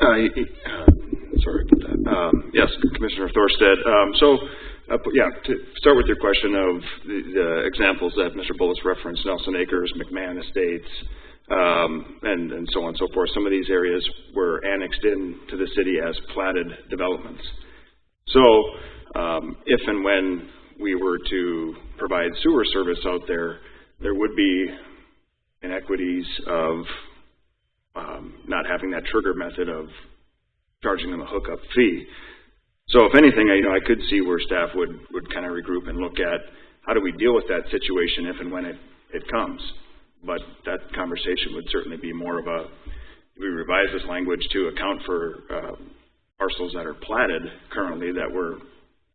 Sorry about that. Yes, Commissioner Thorstead. To start with your question of the examples that Mr. Bullis referenced, Nelson Acres, McMahon Estates, and so on and so forth. Some of these areas were annexed in to the city as platted developments. So if and when we were to provide sewer service out there, there would be inequities of not having that trigger method of charging them a hookup fee. So if anything, I could see where staff would kind of regroup and look at how do we deal with that situation if and when it comes? But that conversation would certainly be more of a, we revise this language to account for parcels that are platted currently that were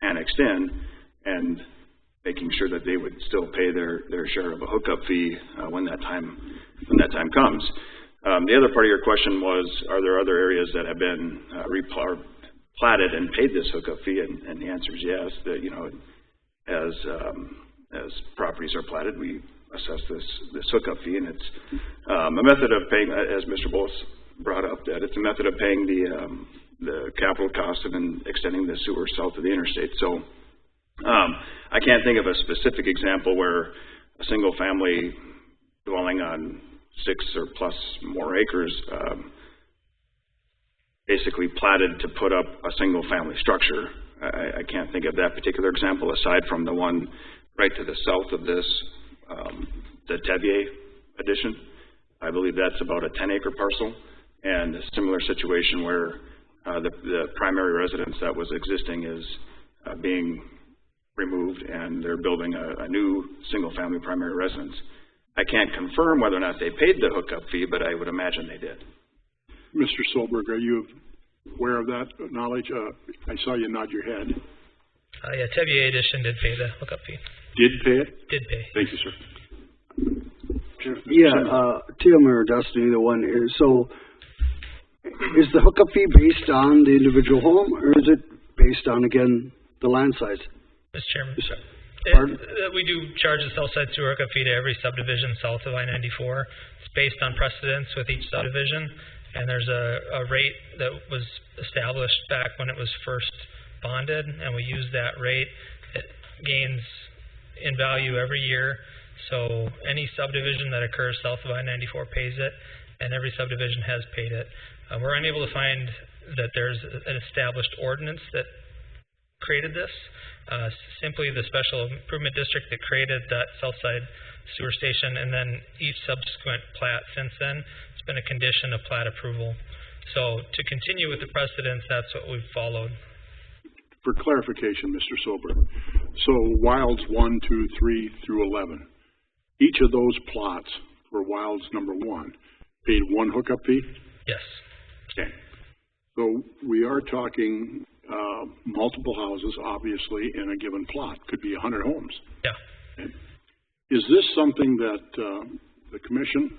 annexed in, and making sure that they would still pay their share of a hookup fee when that time comes. The other part of your question was, are there other areas that have been platted and paid this hookup fee? And the answer is yes. That, you know, as properties are platted, we assess this hookup fee, and it's a method of paying, as Mr. Bullis brought up, that it's a method of paying the capital cost and then extending the sewer south of the interstate. So I can't think of a specific example where a single family dwelling on 6 or plus more acres basically platted to put up a single family structure. I can't think of that particular example aside from the one right to the south of this, the Tevier addition. I believe that's about a 10-acre parcel, and a similar situation where the primary residence that was existing is being removed, and they're building a new single-family primary residence. I can't confirm whether or not they paid the hookup fee, but I would imagine they did. Mr. Solberg, are you aware of that knowledge? I saw you nod your head. Yeah, Tevier Edition did pay the hookup fee. Did pay it? Did pay. Thank you, sir. Yeah, Tim or Dustin, either one. So, is the hookup fee based on the individual home, or is it based on, again, the land size? Mr. Chairman, Pardon? we do charge a Southside Sewer hookup fee to every subdivision south of I-94. It's based on precedence with each subdivision, and there's a rate that was established back when it was first bonded, and we use that rate. It gains in value every year, so any subdivision that occurs south of I-94 pays it, and every subdivision has paid it. We're unable to find that there's an established ordinance that created this. Simply the special improvement district that created that Southside sewer station, and then each subsequent plat since then, it's been a condition of plat approval. So to continue with the precedence, that's what we've followed. For clarification, Mr. Solberg, so Wilds 1, 2, 3 through 11, each of those plots for Wilds number 1 paid one hookup fee? Yes. Okay. So we are talking multiple houses, obviously, in a given plot. Could be 100 homes. Yeah. Okay. Is this something that the commission,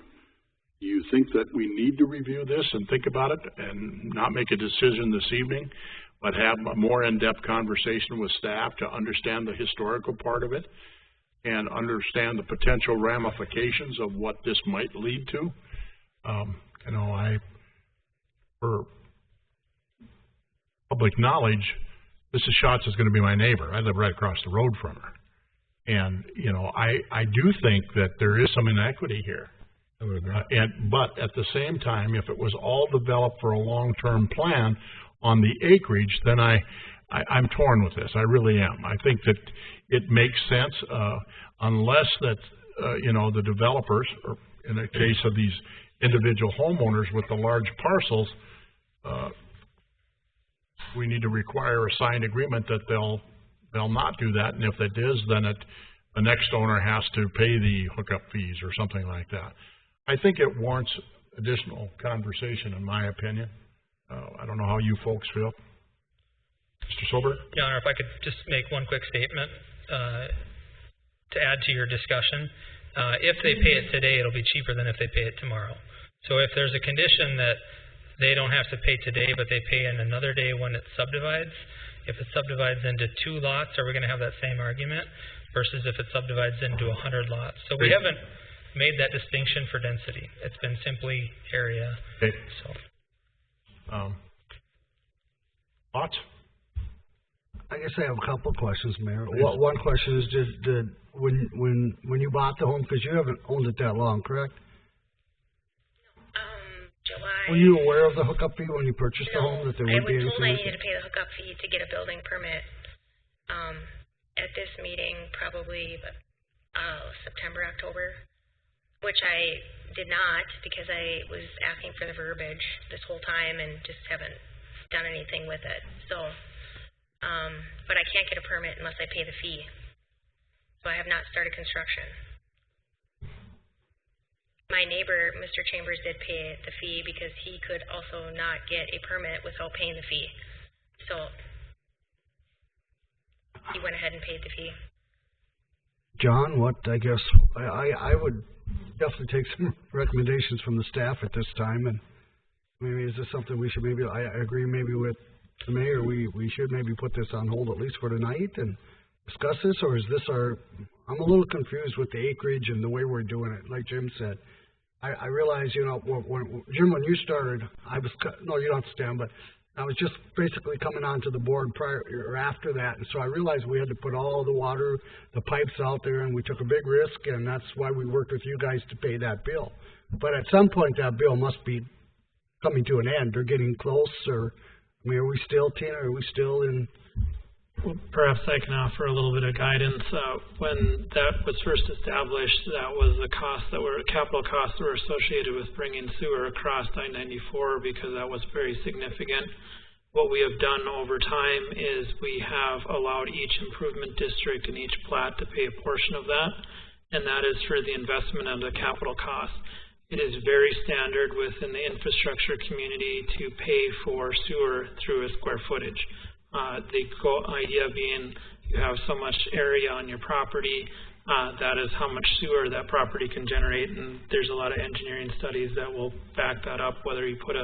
do you think that we need to review this and think about it and not make a decision this evening, but have a more in-depth conversation with staff to understand the historical part of it and understand the potential ramifications of what this might lead to? You know, for public knowledge, Mrs. Schatz is going to be my neighbor. I live right across the road from her. And, you know, I do think that there is some inequity here. I would agree. But at the same time, if it was all developed for a long-term plan on the acreage, then I'm torn with this. I really am. I think that it makes sense unless that, you know, the developers, or in the case of these individual homeowners with the large parcels, we need to require a signed agreement that they'll not do that, and if it is, then the next owner has to pay the hookup fees or something like that. I think it warrants additional conversation, in my opinion. I don't know how you folks feel. Mr. Silber? Your Honor, if I could just make one quick statement to add to your discussion. If they pay it today, it'll be cheaper than if they pay it tomorrow. So if there's a condition that they don't have to pay today, but they pay in another day when it subdivides, if it subdivides into 2 lots, are we going to have that same argument versus if it subdivides into 100 lots? So we haven't made that distinction for density. It's been simply area. Okay. So. Thoughts? I guess I have a couple of questions, Mayor. One question is, did when you bought the home, because you haven't owned it that long, correct? July. Were you aware of the hookup fee when you purchased the home, that there would be anything? I was told I needed to pay the hookup fee to get a building permit. At this meeting, probably September, October, which I did not because I was asking for the verbiage this whole time and just haven't done anything with it. So, but I can't get a permit unless I pay the fee. So I have not started construction. My neighbor, Mr. Chambers, did pay the fee because he could also not get a permit without paying the fee. So he went ahead and paid the fee. John, I guess I would definitely take some recommendations from the staff at this time, and maybe is this something we should I agree maybe with the mayor, we should maybe put this on hold at least for tonight and discuss this, or is this I'm a little confused with the acreage and the way we're doing it, like Jim said. I realize, Jim, when you started, no, you don't have to stand, but I was just basically coming onto the board prior or after that, and so I realized we had to put all the water, the pipes out there, and we took a big risk, and that's why we worked with you guys to pay that bill. But at some point, that bill must be coming to an end or getting close, or, are we still, Tina, are we still in? Well, perhaps I can offer a little bit of guidance. When that was first established, that was the capital costs that were associated with bringing sewer across I-94 because that was very significant. What we have done over time is we have allowed each improvement district and each plat to pay a portion of that, and that is for the investment of the capital cost. It is very standard within the infrastructure community to pay for sewer through a square footage. The idea being you have so much area on your property, that is how much sewer that property can generate, and there's a lot of engineering studies that will back that up, whether you put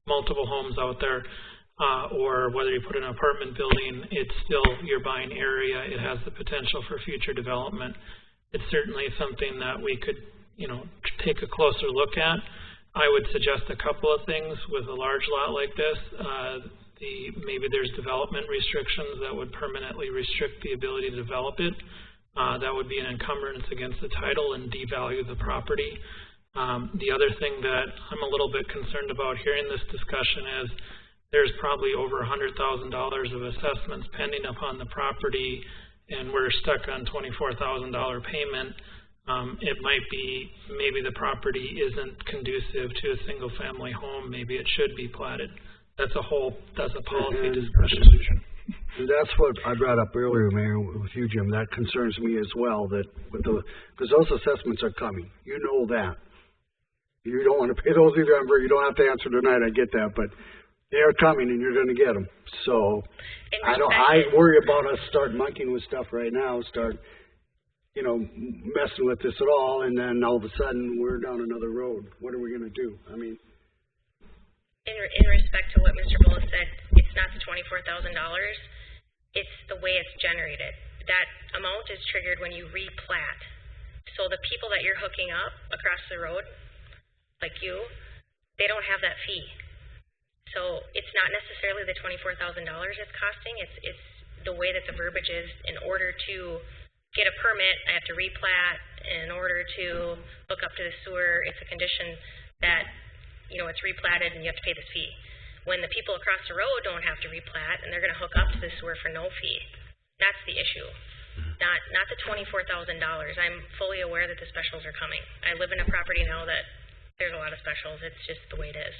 multiple homes out there or whether you put an apartment building, it's still, you're buying area, it has the potential for future development. It's certainly something that we could, take a closer look at. I would suggest a couple of things with a large lot like this. Maybe there's development restrictions that would permanently restrict the ability to develop it. That would be an encumbrance against the title and devalue the property. The other thing that I'm a little bit concerned about hearing this discussion is there's probably over $100,000 of assessments pending upon the property, and we're stuck on $24,000 payment. It might be maybe the property isn't conducive to a single family home. Maybe it should be platted. That's a policy discussion. That's what I brought up earlier, Mayor, with you, Jim. That concerns me as well, because those assessments are coming. You know that. You don't want to pay those either. You don't have to answer tonight. I get that, but they are coming, and you're going to get them. So I worry about us start monkeying with stuff right now, messing with this at all, and then all of a sudden we're down another road. What are we going to do? In respect to what Mr. Bullis said, it's not the $24,000. It's the way it's generated. That amount is triggered when you replat. So the people that you're hooking up across the road, like you, they don't have that fee. So it's not necessarily the $24,000 it's costing. It's the way that the verbiage is. In order to get a permit, I have to replat. In order to hook up to the sewer, it's a condition that it's replatted and you have to pay this fee. When the people across the road don't have to replat and they're going to hook up to the sewer for no fee, that's the issue. Not the $24,000. I'm fully aware that the specials are coming. I live in a property now that there's a lot of specials. It's just the way it is.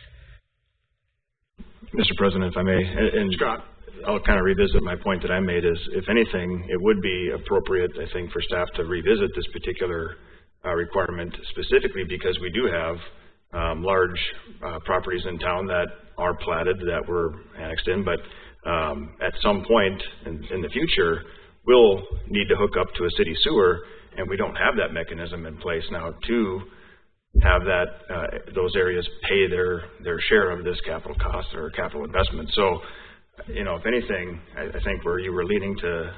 Mr. President, if I may, and Scott, I'll kind of revisit my point that I made is, if anything, it would be appropriate, I think, for staff to revisit this particular requirement specifically because we do have large properties in town that are platted, that were annexed in, but at some point in the future, we'll need to hook up to a city sewer, and we don't have that mechanism in place now to have those areas pay their share of this capital cost or capital investment. So, if anything, I think where you were leading to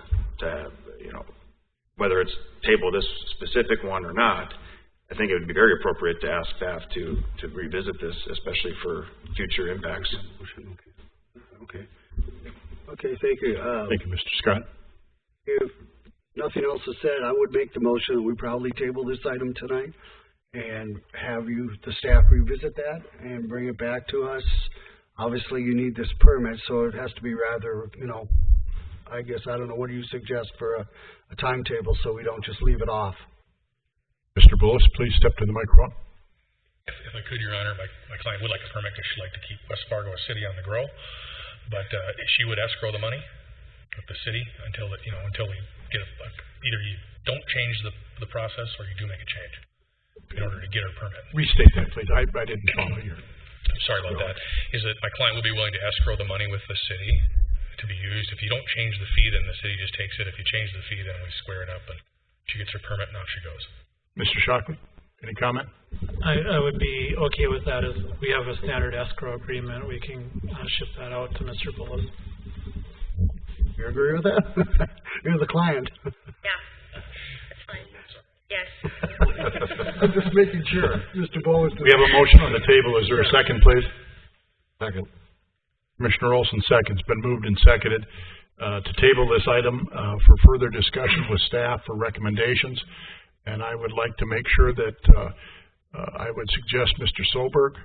whether it's table this specific one or not, I think it would be very appropriate to ask staff to revisit this, especially for future impacts. Okay, thank you. Thank you, Mr. Scott. If nothing else is said, I would make the motion that we probably table this item tonight and have the staff revisit that and bring it back to us. Obviously, you need this permit, so it has to be rather, I guess, I don't know, what do you suggest for a timetable so we don't just leave it off? Mr. Bullis, please step to the microphone. If I could, Your Honor, my client would like a permit because she'd like to keep West Fargo a city on the grow, but she would escrow the money the city until we get either you don't change the process or you do make a change in order to get our permit. Restate that, please. I didn't follow you. Sorry about that. Is that my client will be willing to escrow the money with the city to be used. If you don't change the fee, then the city just takes it. If you change the fee, then we square it up and she gets her permit and off she goes. Mr. Shockley, any comment? I would be okay with that. As we have a standard escrow agreement, we can ship that out to Mr. Bullis. You agree with that? You're the client. Yeah, that's fine. Yes. I'm just making sure. Mr. Bullis. We have a motion on the table. Is there a second, please? Second. Commissioner Olson seconds. Been moved and seconded to table this item for further discussion with staff for recommendations. And I would like to make sure that I would suggest Mr. Solberg,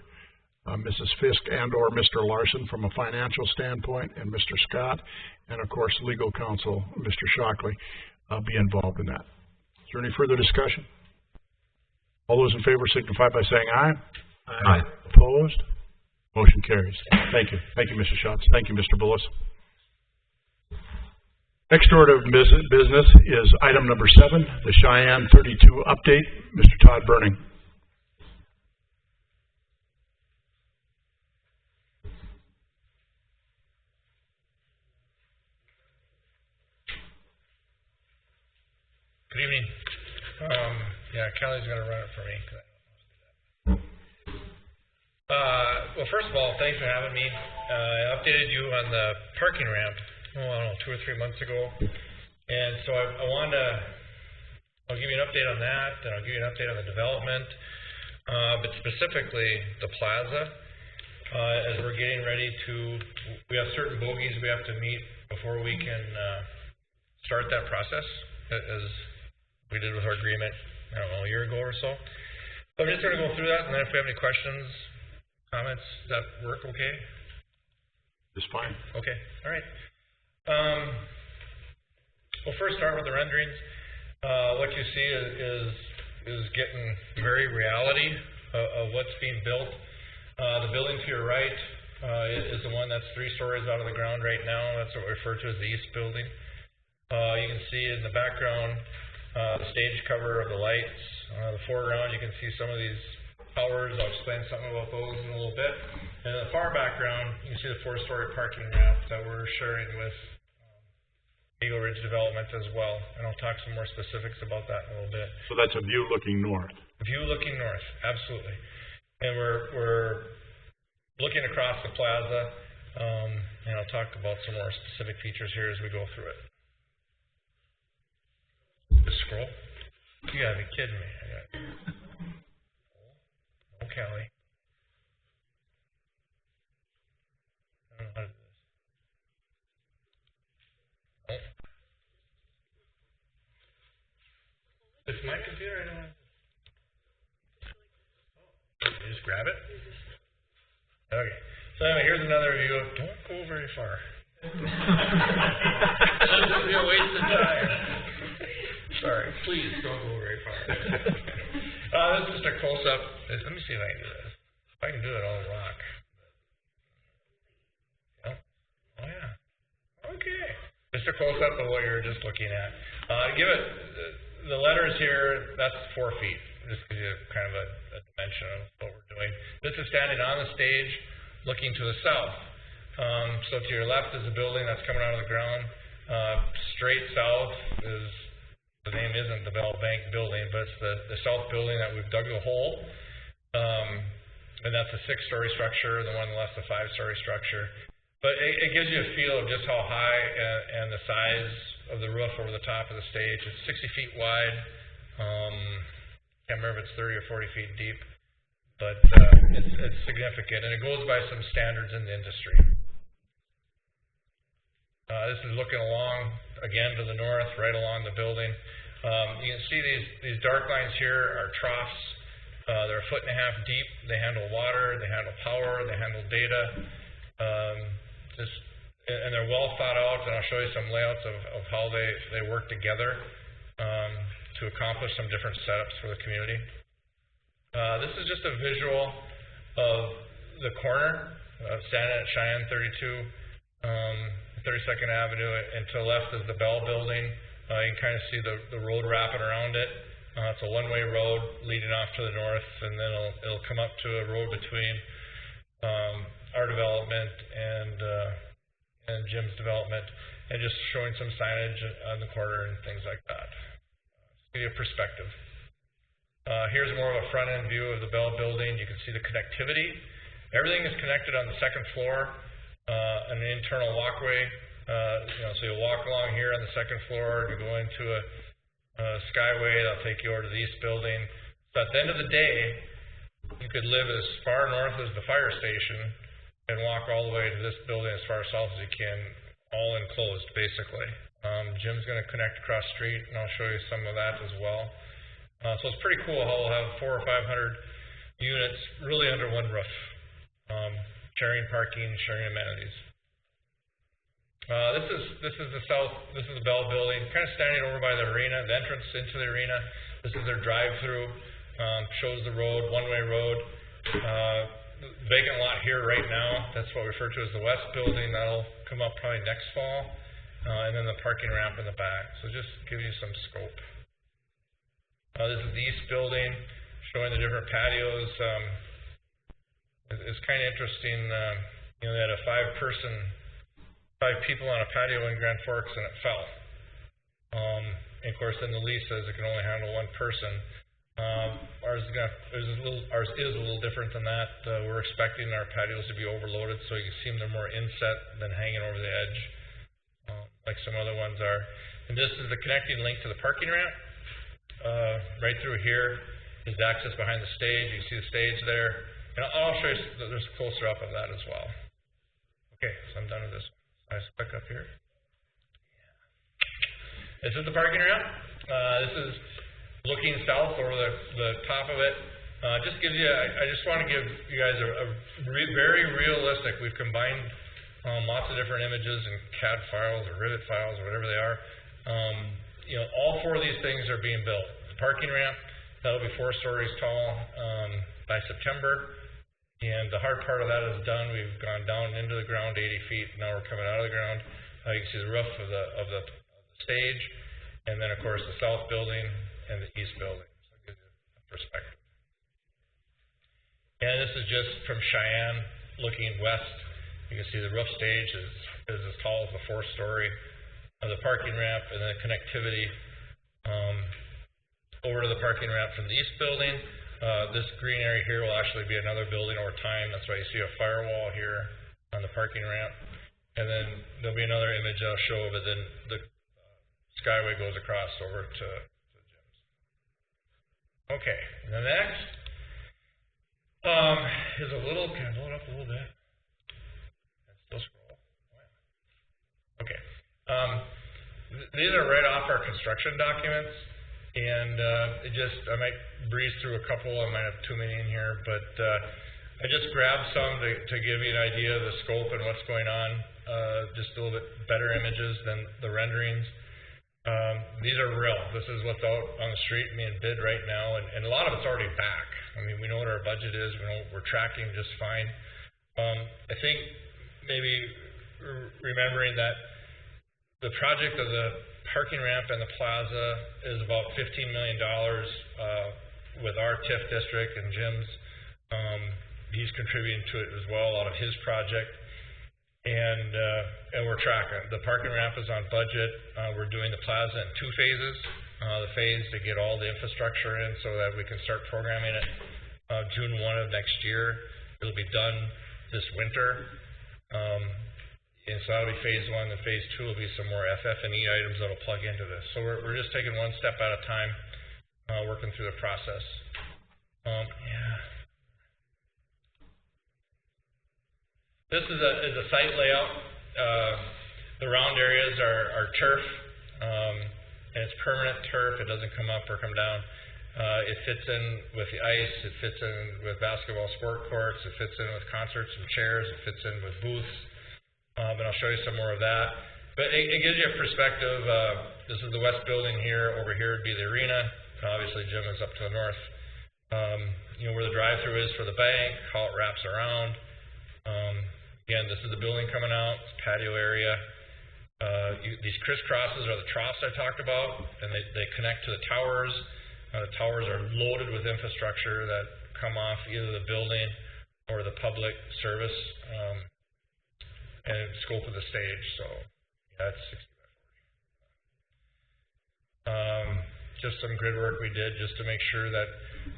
Mrs. Fisk, and or Mr. Larson from a financial standpoint, and Mr. Scott, and of course legal counsel, Mr. Shockley, be involved in that. Is there any further discussion? All those in favor signify by saying aye. Aye. Opposed? Motion carries. Thank you. Thank you, Mr. Schatz. Thank you, Mr. Bullis. Next order of business is item number 7, the Sheyenne 32 update. Mr. Todd Burning. Good evening. Kelly's going to run it for me. Well, first of all, thanks for having me. I updated you on the parking ramp, I don't know, 2 or 3 months ago. And so I'll give you an update on that, and I'll give you an update on the development, but specifically the plaza. As we're getting ready we have certain bogeys we have to meet before we can start that process, as we did with our agreement, I don't know, a year ago or so. So I'm just going to go through that, and then if we have any questions, comments, does that work okay? It's fine. Okay, all right. We'll first start with the renderings. What you see is getting very reality of what's being built. The building to your right is the one that's 3 stories out of the ground right now. That's what we refer to as the east building. You can see in the background the stage cover of the lights. The foreground, you can see some of these towers. I'll explain something about those in a little bit. And in the far background, you can see the 4-story parking ramp that we're sharing with Eagle Ridge Development as well. And I'll talk some more specifics about that in a little bit. So that's a view looking north. View looking north, absolutely. And we're looking across the plaza, and I'll talk about some more specific features here as we go through it. Just scroll. You gotta be kidding me. Oh, Kelly. I don't know how to do this. Oh. It's my computer, I don't know. You just grab it? Okay. So anyway, here's another view of, don't go very far. That'll just be a waste of time. Sorry, please don't go very far. This is just a close-up. Let me see if I can do this. If I can do it, I'll rock. Oh, yeah. Okay. Just a close-up of what you're just looking at. Give it, the letters here, that's 4 feet. Just gives you kind of a dimension of what we're doing. This is standing on the stage looking to the south. So to your left is a building that's coming out of the ground. Straight south is, the name isn't the Bell Bank building, but it's the south building that we've dug the hole. And that's a 6-story structure. The one on the left is a 5-story structure. But it gives you a feel of just how high and the size of the roof over the top of the stage. It's 60 feet wide. Can't remember if it's 30 or 40 feet deep, but it's significant, and it goes by some standards in the industry. This is looking along, again, to the north, right along the building. You can see these dark lines here are troughs. They're 1.5 feet deep. They handle water, they handle power, they handle data. And they're well thought out, and I'll show you some layouts of how they work together to accomplish some different setups for the community. This is just a visual of the corner standing at Sheyenne 32. 32nd Avenue, and to the left is the Bell Building. You can kind of see the road wrapping around it. It's a one-way road leading off to the north, and then it'll come up to a road between our development and Jim's development, and just showing some signage on the corner and things like that. Give you a perspective. Here's more of a front-end view of the Bell Building. You can see the connectivity. Everything is connected on the second floor, an internal walkway. So you walk along here on the second floor, you go into a skyway that'll take you over to the east building. So at the end of the day, you could live as far north as the fire station and walk all the way to this building as far south as you can, all enclosed, basically. Jim's going to connect across the street, and I'll show you some of that as well. So it's pretty cool how we'll have 400 or 500 units really under one roof, sharing parking, sharing amenities. This is the Bell Building, kind of standing over by the arena, the entrance into the arena. This is their drive-through, shows the road, one-way road. Vacant lot here right now, that's what we refer to as the West Building. That'll come up probably next fall, and then the parking ramp in the back. So just give you some scope. This is the East Building, showing the different patios. It's kind of interesting. They had a 5 people on a patio in Grand Forks, and it fell. And of course, in the lease says it can only handle one person. Ours is a little different than that. We're expecting our patios to be overloaded, so you can see them more inset than hanging over the edge, like some other ones are. And this is the connecting link to the parking ramp. Right through here is the access behind the stage. You can see the stage there. And I'll show you, there's a closer up of that as well. Okay, so I'm done with this. Nice click up here. This is the parking ramp. This is looking south over the top of it. Just gives you, I just want to give you guys very realistic. We've combined lots of different images and CAD files or Rivet files or whatever they are. All 4 of these things are being built. The parking ramp, that'll be 4 stories tall by September. And the hard part of that is done. We've gone down into the ground 80 feet. Now we're coming out of the ground. You can see the roof of the stage, and then of course the south building and the east building. So it gives you a perspective. And this is just from Sheyenne looking west. You can see the roof stage is as tall as the 4th story of the parking ramp, and then connectivity over to the parking ramp from the east building. This green area here will actually be another building over time. That's why you see a firewall here on the parking ramp. And then there'll be another image I'll show of it. Then the skyway goes across over to Jim's. Okay, the next is a little, can I blow it up a little bit? Still scroll. Okay. These are right off our construction documents. And I might breeze through a couple. I might have too many in here, but I just grabbed some to give you an idea of the scope and what's going on. Just a little bit better images than the renderings. These are real. This is what's out on the street being bid right now, and a lot of it's already back. I mean, we know what our budget is. We know we're tracking just fine. I think maybe remembering that the project of the parking ramp and the plaza is about $15 million with our TIF district, and Jim's, he's contributing to it as well out of his project. And we're tracking. The parking ramp is on budget. We're doing the plaza in 2 phases. The phase to get all the infrastructure in so that we can start programming it June 1 of next year. It'll be done this winter. And so that'll be phase 1, and phase 2 will be some more FF&E items that'll plug into this. So we're just taking one step at a time, working through the process. This is a site layout. The round areas are turf, and it's permanent turf. It doesn't come up or come down. It fits in with the ice. It fits in with basketball sport courts. It fits in with concerts and chairs. It fits in with booths. And I'll show you some more of that. But it gives you a perspective. This is the west building here. Over here would be the arena. Obviously, Jim is up to the north. Where the drive-through is for the bank, how it wraps around. Again, this is the building coming out, it's patio area. These crisscrosses are the troughs I talked about, and they connect to the towers. The towers are loaded with infrastructure that come off either the building or the public service and scope of the stage. So yeah, it's 60 by 40. Just some grid work we did just to make sure that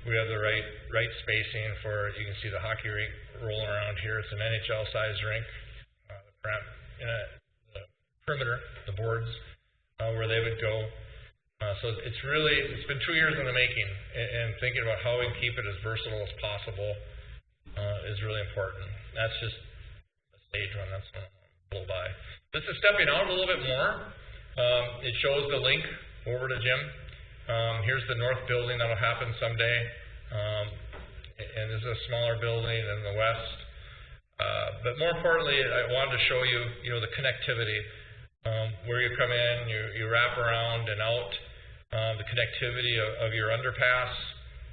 we have the right spacing for. You can see the hockey rink rolling around here. It's an NHL sized rink. The perimeter, the boards, where they would go. So it's been 2 years in the making, and thinking about how we can keep it as versatile as possible is really important. That's just a stage one. That's going to blow by. This is stepping out a little bit more. It shows the link over to Jim. Here's the north building that'll happen someday, and this is a smaller building in the west. But more importantly, I wanted to show you, the connectivity. Where you come in, you wrap around and out, the connectivity of your underpass,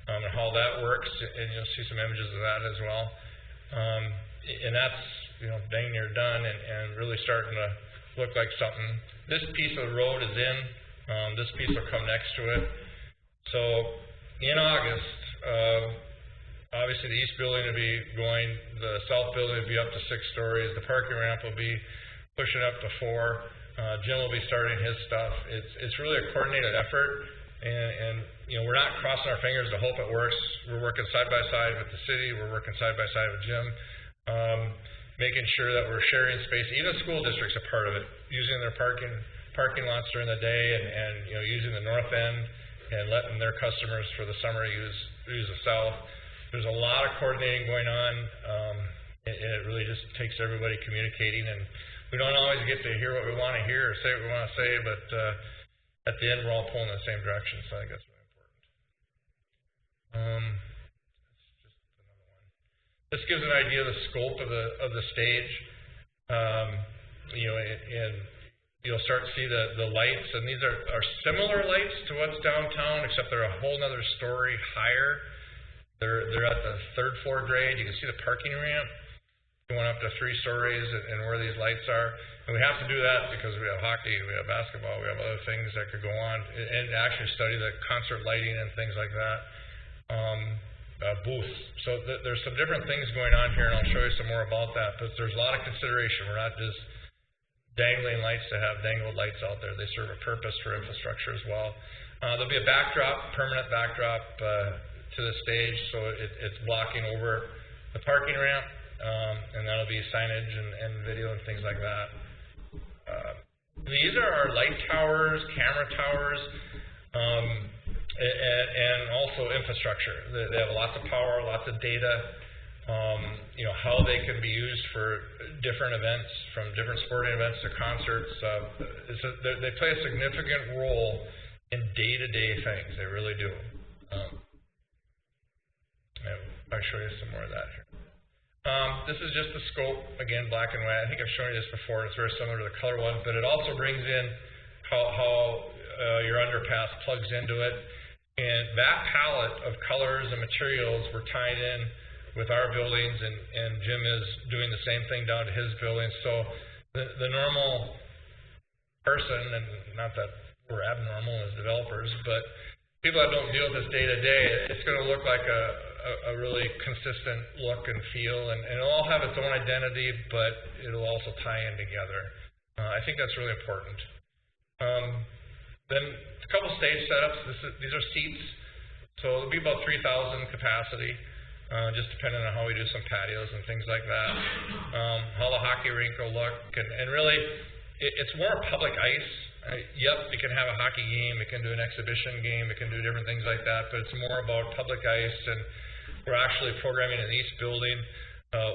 and how that works, and you'll see some images of that as well. And that's, dang near done and really starting to look like something. This piece of the road is in, this piece will come next to it. So in August, obviously the east building will be going, the south building will be up to 6 stories, the parking ramp will be pushing up to 4. Jim will be starting his stuff. It's really a coordinated effort, and we're not crossing our fingers to hope it works. We're working side by side with the city. We're working side by side with Jim, making sure that we're sharing space. Even school districts are part of it, using their parking lots during the day, and using the north end and letting their customers for the summer use the south. There's a lot of coordinating going on, and it really just takes everybody communicating. And we don't always get to hear what we want to hear or say what we want to say, but at the end, we're all pulling in the same direction, so I think that's really important. Just another one. This gives an idea of the scope of the stage. And you'll start to see the lights, and these are similar lights to what's downtown, except they're a whole other story higher. They're at the 3rd floor grade. You can see the parking ramp going up to 3 stories and where these lights are. And we have to do that because we have hockey, we have basketball, we have other things that could go on, and actually study the concert lighting and things like that. Booths. So there's some different things going on here, and I'll show you some more about that. But there's a lot of consideration. We're not just dangling lights to have dangled lights out there. They serve a purpose for infrastructure as well. There'll be a backdrop, permanent backdrop to the stage, so it's blocking over the parking ramp. And that'll be signage and video and things like that. These are our light towers, camera towers, and also infrastructure. They have lots of power, lots of data, how they can be used for different events, from different sporting events to concerts. They play a significant role in day-to-day things. They really do. I'll show you some more of that here. This is just the scope, again, black and white. I think I've shown you this before. It's very similar to the color one, but it also brings in how your underpass plugs into it. And that palette of colors and materials were tied in with our buildings, and Jim is doing the same thing down to his building. So the normal person, and not that we're abnormal as developers, but people that don't deal with this day to day, it's going to look like a really consistent look and feel, and it'll all have its own identity, but it'll also tie in together. I think that's really important. Then a couple stage setups. These are seats, so it'll be about 3,000 capacity, just depending on how we do some patios and things like that. How the hockey rink will look, and really, it's more public ice. Yep, we can have a hockey game, we can do an exhibition game, we can do different things like that, but it's more about public ice, and we're actually programming in the east building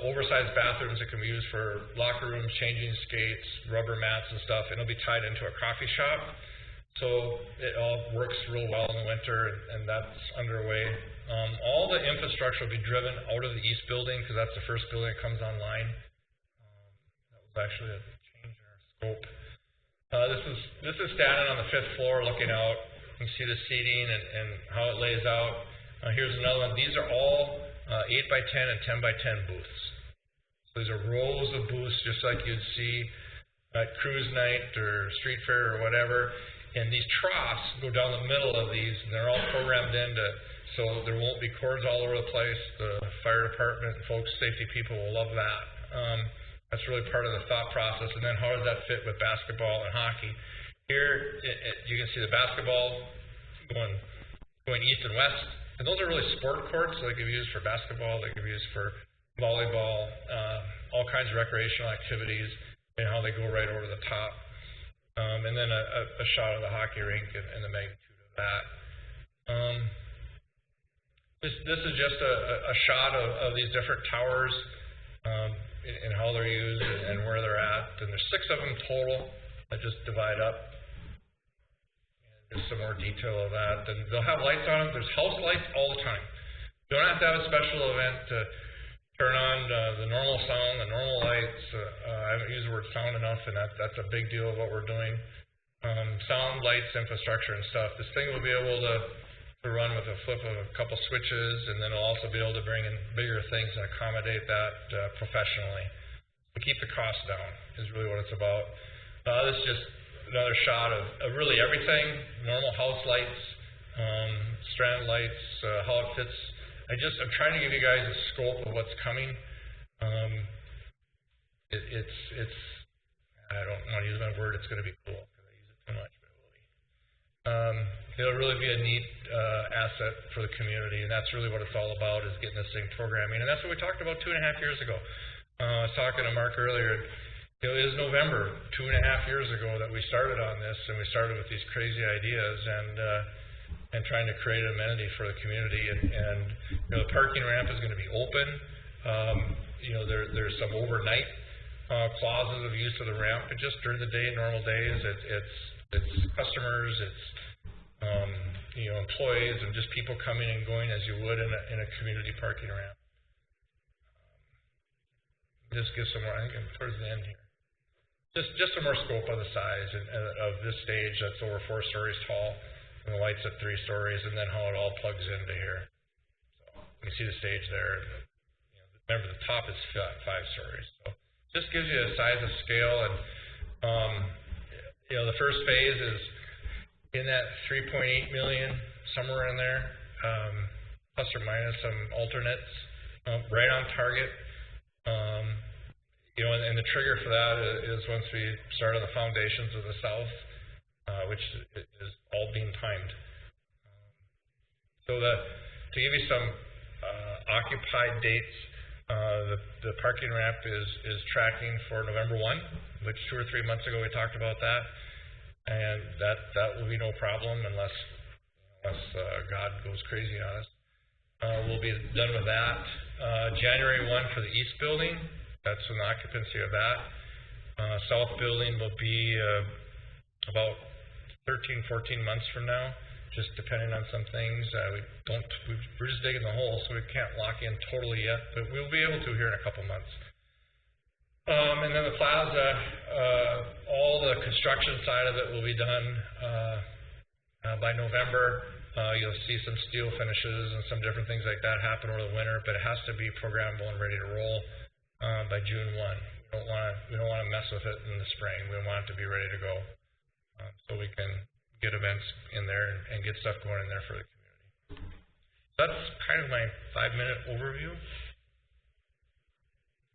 oversized bathrooms that can be used for locker rooms, changing skates, rubber mats and stuff, and it'll be tied into a coffee shop. So it all works real well in the winter, and that's underway. All the infrastructure will be driven out of the east building because that's the first building that comes online. That was actually a change in our scope. This is standing on the 5th floor looking out. You can see the seating and how it lays out. Here's another one. These are all 8 by 10 and 10 by 10 booths. So these are rows of booths just like you'd see cruise night or street fair or whatever, and these troughs go down the middle of these, and they're all programmed into, so there won't be cords all over the place. The fire department folks, safety people will love that. That's really part of the thought process. And then how does that fit with basketball and hockey? Here, you can see the basketball going east and west, and those are really sport courts. So they can be used for basketball, they can be used for volleyball, all kinds of recreational activities, and how they go right over the top. And then a shot of the hockey rink and the magnitude of that. This is just a shot of these different towers and how they're used and where they're at. And there's 6 of them total that just divide up. And there's some more detail of that. And they'll have lights on them. There's house lights all the time. You don't have to have a special event to turn on the normal sound, the normal lights. I haven't used the word sound enough, and that's a big deal of what we're doing. Sound, lights, infrastructure, and stuff. This thing will be able to run with a flip of a couple switches, and then it'll also be able to bring in bigger things and accommodate that professionally. To keep the cost down is really what it's about. This is just another shot of really everything, normal house lights, strand lights, how it fits. I'm trying to give you guys a scope of what's coming. I don't want to use my word, it's going to be cool, because I use it too much, but it will be. It'll really be a neat asset for the community, and that's really what it's all about, is getting this thing programming. And that's what we talked about 2.5 years ago. I was talking to Mark earlier. It was November 2.5 years ago that we started on this, and we started with these crazy ideas and trying to create an amenity for the community. And the parking ramp is going to be open. There's some overnight clauses of use of the ramp, but just during the day, normal days, it's customers, it's employees, and just people coming and going as you would in a community parking ramp. Just give some more. I think I'm towards the end here. Just some more scope on the size of this stage that's over 4 stories tall, and the lights at 3 stories, and then how it all plugs into here. So you can see the stage there. Remember, the top is 5 stories. So just gives you a size of scale, and the first phase is in that 3.8 million, somewhere in there, plus or minus some alternates, right on target. And the trigger for that is once we start on the foundations of the south, which is all being timed. So to give you some occupied dates, the parking ramp is tracking for November 1, which 2 or 3 months ago we talked about that, and that will be no problem unless God goes crazy on us. We'll be done with that. January 1 for the east building, that's an occupancy of that. South building will be about 13, 14 months from now, just depending on some things. We're just digging the hole, so we can't lock in totally yet, but we'll be able to here in a couple months. And then the plaza, all the construction side of it will be done by November. You'll see some steel finishes and some different things like that happen over the winter, but it has to be programmable and ready to roll by June 1. We don't want to mess with it in the spring. We want it to be ready to go, so we can get events in there and get stuff going in there for the community. That's kind of my 5-minute overview.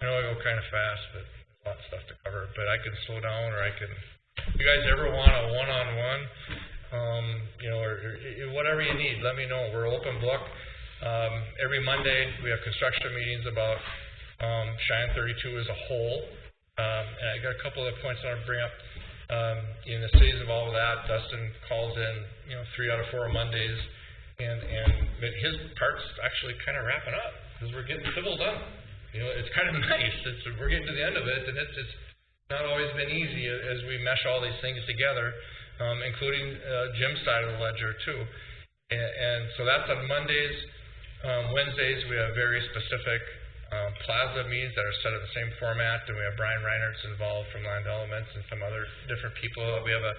I know I go kind of fast, but there's a lot of stuff to cover. But I can slow down, or if you guys ever want a one-on-one, or whatever you need, let me know. We're open book. Every Monday we have construction meetings about Cheyenne 32 as a whole. And I got a couple of points I want to bring up. In the cities of all of that, Dustin calls in, 3 out of 4 Mondays, and his part's actually kind of wrapping up because we're getting civil done. It's kind of nice. We're getting to the end of it, and it's not always been easy as we mesh all these things together, including Jim's side of the ledger too. And so that's on Mondays. Wednesdays we have very specific plaza meetings that are set in the same format, and we have Brian Reinert's involved from Land Elements and some other different people. We have a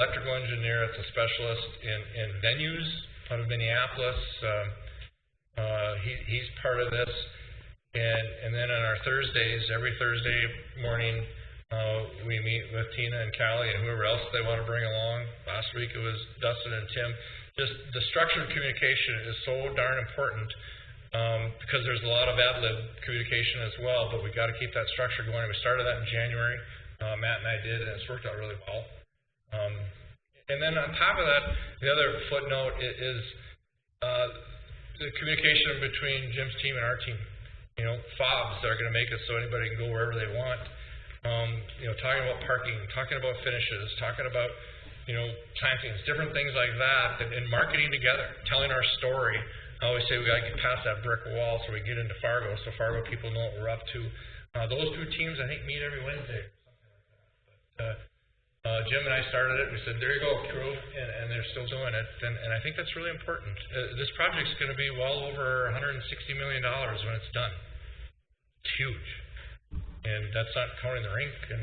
electrical engineer that's a specialist in venues out of Minneapolis. He's part of this. And then on our Thursdays, every Thursday morning, We meet with Tina and Callie and whoever else they want to bring along. Last week it was Dustin and Tim. Just the structured communication is so darn important because there's a lot of ad-lib communication as well, but we got to keep that structure going. We started that in January. Matt and I did, and it's worked out really well. And then on top of that, the other footnote is the communication between Jim's team and our team. You know, fobs that are going to make it so anybody can go wherever they want. You know, talking about parking, talking about finishes, talking about, you know, plantings, different things like that, and marketing together, telling our story. I always say we got to get past that brick wall so we get into Fargo, so Fargo people know what we're up to. Those two teams, I think, meet every Wednesday. Jim and I started it. We said, there you go, crew, and they're still doing it. And I think that's really important. This project's going to be well over $160 million when it's done. It's huge. And that's not counting the rink and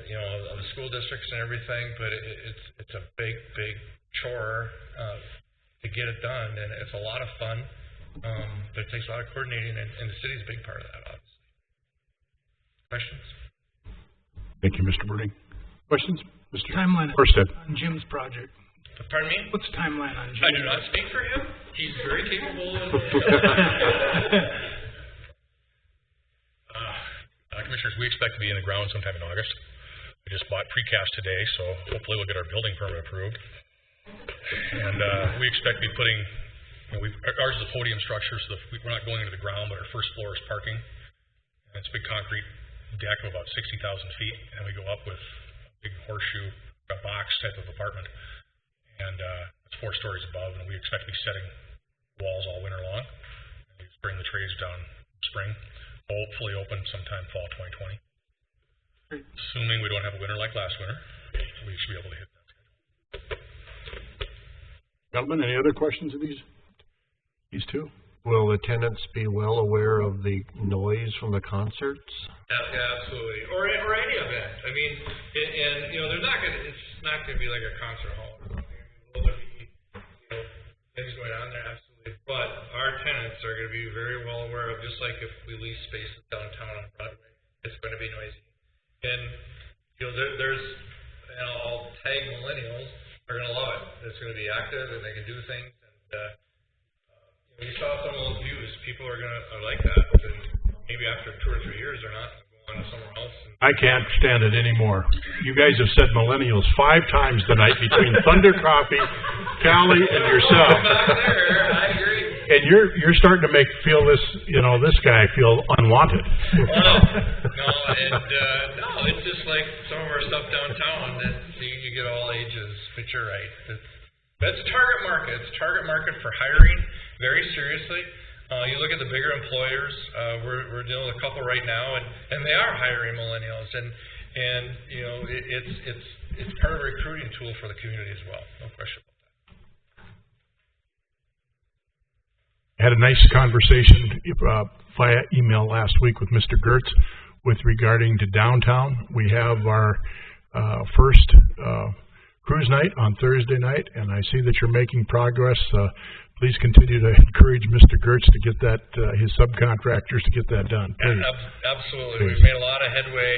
you know, the school districts and everything, but it's a big chore to get it done, and it's a lot of fun, but it takes a lot of coordinating, and the city's a big part of that, obviously. Questions? Thank you, Mr. Birding. Questions? Mr. Timeline Orsted. on Jim's project. Pardon me? What's the timeline on Jim's I do not speak for him. He's very capable. Commissioners, we expect to be in the ground sometime in August. We just bought precast today, so hopefully we'll get our building permit approved. And we expect to be putting, you know, ours is a podium structure, so we're not going into the ground, but our first floor is parking. And it's a big concrete deck of about 60,000 feet, and we go up with a big horseshoe, a box type of apartment. And it's 4 stories above, and we expect to be setting walls all winter long. And we bring the trades down spring, hopefully open sometime fall 2020. Assuming we don't have a winter like last winter, we should be able to hit that schedule. Gentlemen, any other questions of these two? Will the tenants be well aware of the noise from the concerts? Yeah, absolutely. Or any event. I mean, and you know, it's not going to be like a concert hall. Will there be, you know, things going on there? Absolutely. But our tenants are going to be very well aware of, just like if we lease spaces downtown on Broadway, it's going to be noisy. And you know, there's, and I'll tag millennials are going to love it. It's going to be active, and they can do things. And you saw some of those views. People are going to like that. And maybe after 2 or 3 years, they're not going to somewhere else. I can't stand it anymore. You guys have said millennials 5 times tonight between Thunder Coffee, Callie, and yourself. I agree. And you're starting to feel this, you know, this guy feel unwanted. No, it's just like some of our stuff downtown that you get all ages, but you're right. That's target market. It's target market for hiring very seriously. You look at the bigger employers. We're dealing with a couple right now, and they are hiring millennials, and you know, it's part of a recruiting tool for the community as well. No question about that. Had a nice conversation via email last week with Mr. Gertz with regarding to downtown. We have our first cruise night on Thursday night, and I see that you're making progress. Please continue to encourage Mr. Gertz to get that, his subcontractors to get that done. Please. Absolutely. Please. We've made a lot of headway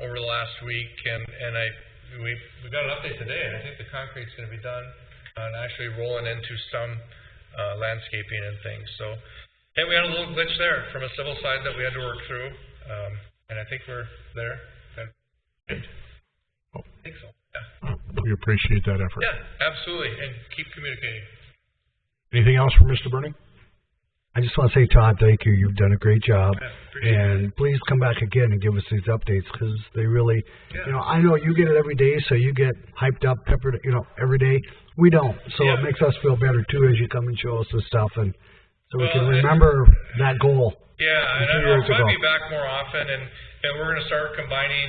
over the last week, and we got an update today. I think the concrete's going to be done and actually rolling into some landscaping and things. So, hey, we had a little glitch there from a civil side that we had to work through, and I think we're there. I think so. Yeah. We appreciate that effort. Yeah, absolutely, and keep communicating. Anything else from Mr. Burning? I just want to say, Todd, thank you. You've done a great job. And please come back again and give us these updates, because they really, you know, I know you get it every day, so you get hyped up, peppered, you know, every day. We don't. So it makes us feel better, too, as you come and show us this stuff, and so we can remember that goal. Yeah, and I'll probably be back more often, and we're going to start combining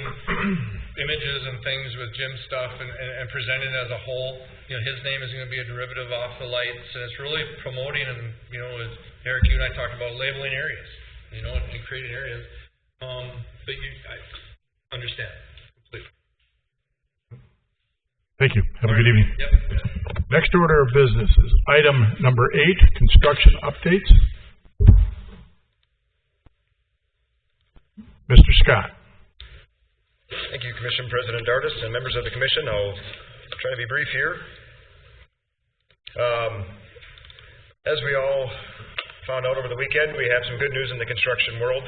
images and things with Jim's stuff and presenting it as a whole. You know, his name is going to be a derivative off the lights, and it's really promoting, and you know, as Eric, you and I talked about, labeling areas, you know, and creating areas. But I understand completely. Thank you. Have a good evening. Yep. Next order of business is item number 8, construction updates. Mr. Scott. Thank you, Commission President Dardis and members of the Commission. I'll try to be brief here. As we all found out over the weekend, we have some good news in the construction world.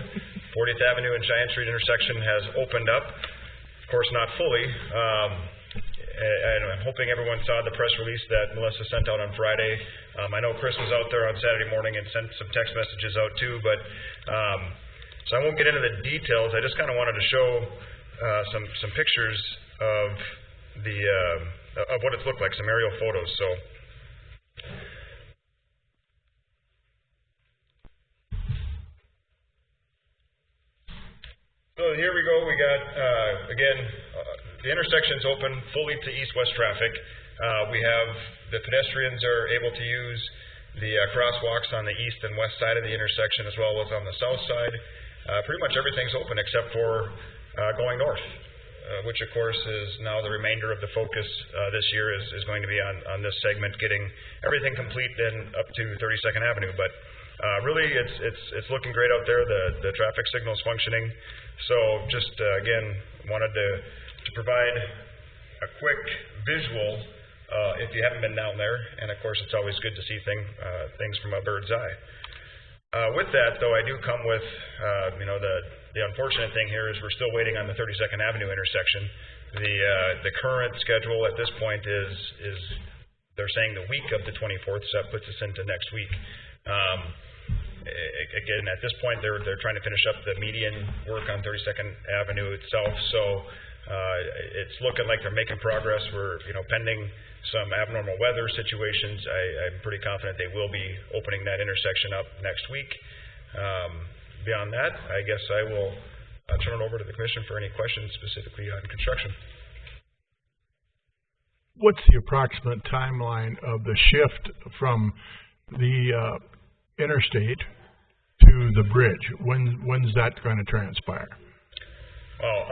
40th Avenue and Sheyenne Street intersection has opened up. Of course, not fully. And I'm hoping everyone saw the press release that Melissa sent out on Friday. I know Chris was out there on Saturday morning and sent some text messages out too, but so I won't get into the details. I just kind of wanted to show some pictures of of what it's looked like, some aerial photos. So here we go. We got, again, the intersection's open fully to east-west traffic. We have the pedestrians are able to use the crosswalks on the east and west side of the intersection as well as on the south side. Pretty much everything's open except for going north, which of course is now the remainder of the focus this year is going to be on this segment, getting everything complete then up to 32nd Avenue. But really, it's looking great out there. The traffic signal's functioning. So just again, wanted to provide a quick visual if you haven't been down there. And of course, it's always good to see things from a bird's eye. With that, though, I do come with the unfortunate thing here is we're still waiting on the 32nd Avenue intersection. The current schedule at this point is they're saying the week of the 24th, so that puts us into next week. Again, at this point, they're trying to finish up the median work on 32nd Avenue itself, so it's looking like they're making progress. We're, pending some abnormal weather situations, I'm pretty confident they will be opening that intersection up next week. Beyond that, I guess I will turn it over to the Commission for any questions specifically on construction. What's the approximate timeline of the shift from the interstate to the bridge? When's that going to transpire? Well,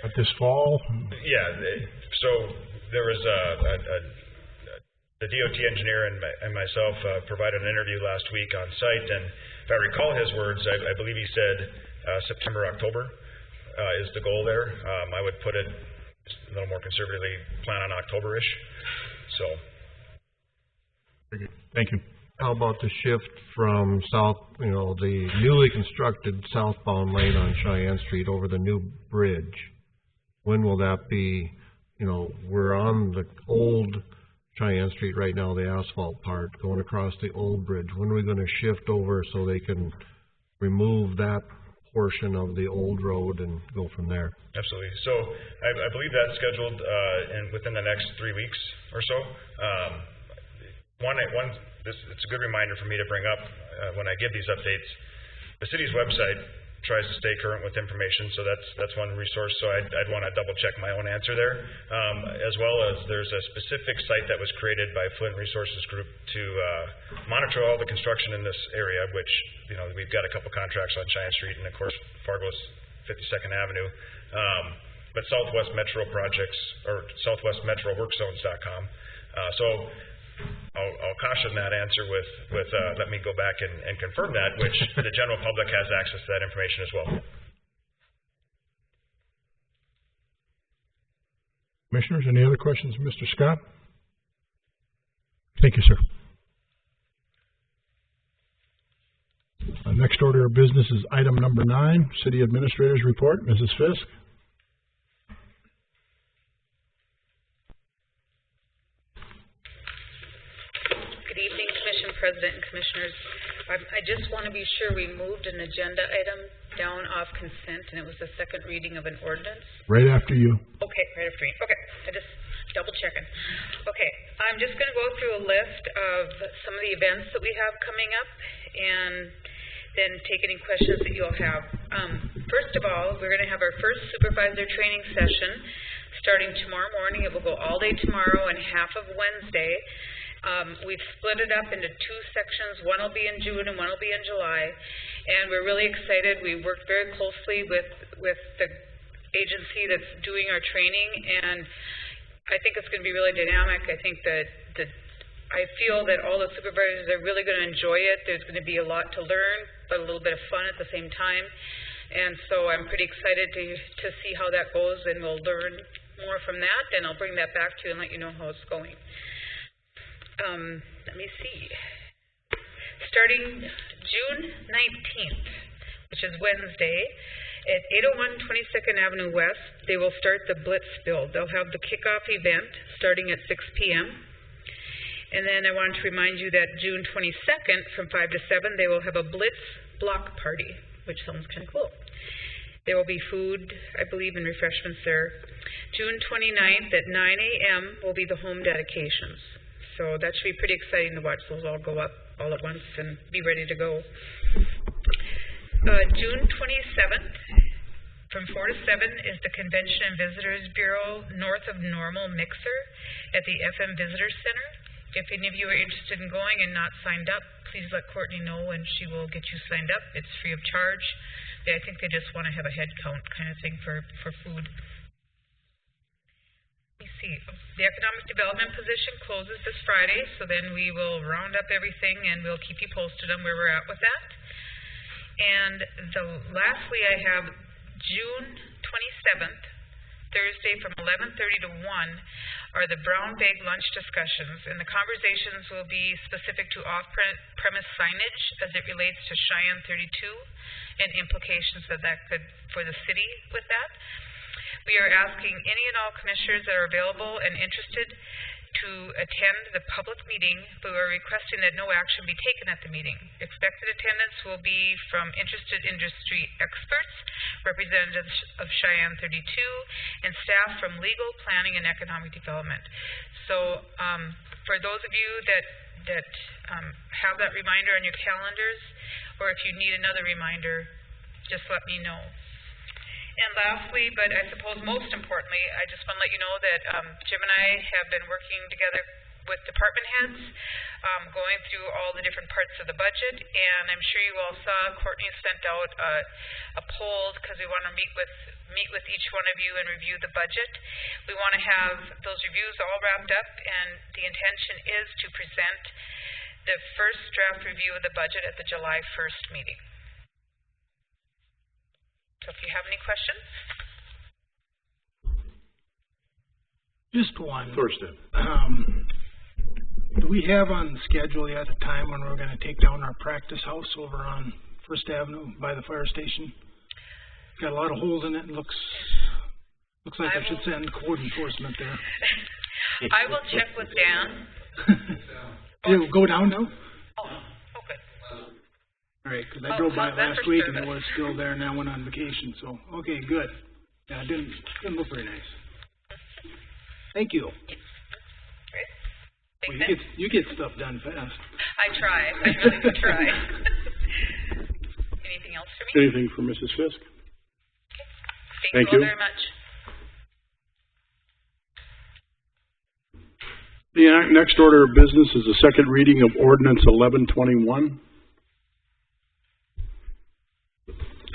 at this fall? Yeah. So there was the DOT engineer and myself provided an interview last week on site, and if I recall his words, I believe he said September, October is the goal there. I would put it a little more conservatively, plan on October-ish. So. Thank you. How about the shift from south, the newly constructed southbound lane on Sheyenne Street over the new bridge? When will that be? We're on the old Sheyenne Street right now, the asphalt part, going across the old bridge. When are we going to shift over so they can remove that portion of the old road and go from there? Absolutely. So I believe that's scheduled within the next 3 weeks or so. It's a good reminder for me to bring up when I give these updates. The city's website tries to stay current with information, so that's one resource. So I'd want to double check my own answer there, as well as there's a specific site that was created by Flint Resources Group to monitor all the construction in this area, which we've got a couple contracts on Sheyenne Street and of course Fargo's 52nd Avenue. But Southwest Metro Projects or SouthwestMetroWorkZones.com. So I'll caution that answer with let me go back and confirm that, which the general public has access to that information as well. Commissioners, any other questions, Mr. Scott? Thank you, sir. Next order of business is item number 9, City Administrator's Report. Mrs. Fisk. Good evening, Commission President and Commissioners. I just want to be sure we moved an agenda item down off consent, and it was the second reading of an ordinance. Right after you. Okay, right after me. Okay, I just double checking. Okay, I'm just going to go through a list of some of the events that we have coming up, and then take any questions that you all have. First of all, we're going to have our first supervisor training session starting tomorrow morning. It will go all day tomorrow and half of Wednesday. We've split it up into 2 sections. One will be in June and one will be in July. And we're really excited. We worked very closely with the agency that's doing our training, and I think it's going to be really dynamic. I think that I feel that all the supervisors are really going to enjoy it. There's going to be a lot to learn, but a little bit of fun at the same time. And so I'm pretty excited to see how that goes, and we'll learn more from that, and I'll bring that back to you and let you know how it's going. Let me see. Starting June 19th, which is Wednesday, at 801 22nd Avenue West, they will start the Blitz build. They'll have the kickoff event starting at 6 p.m. And then I wanted to remind you that June 22nd from 5 to 7, they will have a Blitz block party, which sounds kind of cool. There will be food, I believe, and refreshments there. June 29th at 9 a.m. will be the home dedications. So that should be pretty exciting to watch those all go up all at once and be ready to go. June 27th, from 4 to 7, is the Convention and Visitors Bureau North of Normal Mixer at the FM Visitor Center. If any of you are interested in going and not signed up, please let Courtney know and she will get you signed up. It's free of charge. I think they just want to have a head count kind of thing for food. Let me see. The Economic Development position closes this Friday, so then we will round up everything and we'll keep you posted on where we're at with that. And lastly, I have June 27th, Thursday from 11:30 to 1 are the brown bag lunch discussions, and the conversations will be specific to off-premise signage as it relates to Sheyenne 32 and implications that could for the city with that. We are asking any and all commissioners that are available and interested to attend the public meeting, but we're requesting that no action be taken at the meeting. Expected attendance will be from interested industry experts, representatives of Sheyenne 32, and staff from legal, planning, and economic development. So for those of you that have that reminder on your calendars, or if you need another reminder, just let me know. And lastly, but I suppose most importantly, I just want to let you know that Jim and I have been working together with department heads, going through all the different parts of the budget, and I'm sure you all saw Courtney sent out a poll because we want to meet with each one of you and review the budget. We want to have those reviews all wrapped up, and the intention is to present the first draft review of the budget at the July 1st meeting. So if you have any questions? Just one. Thorstead. Do we have on schedule yet a time when we're going to take down our practice house over on First Avenue by the fire station? Got a lot of holes in it. Looks like I should send code enforcement there. I will check with Dan. It'll go down now? Oh, okay. All right, because I drove by it last week and it was still there, and I went on vacation. So, okay, good. Yeah, it didn't look very nice. Thank you. Well, you get stuff done fast. I try. I really do try. Anything else for me? Anything for Mrs. Fisk? Okay. Thank you all very much. The next order of business is the second reading of Ordinance 1121.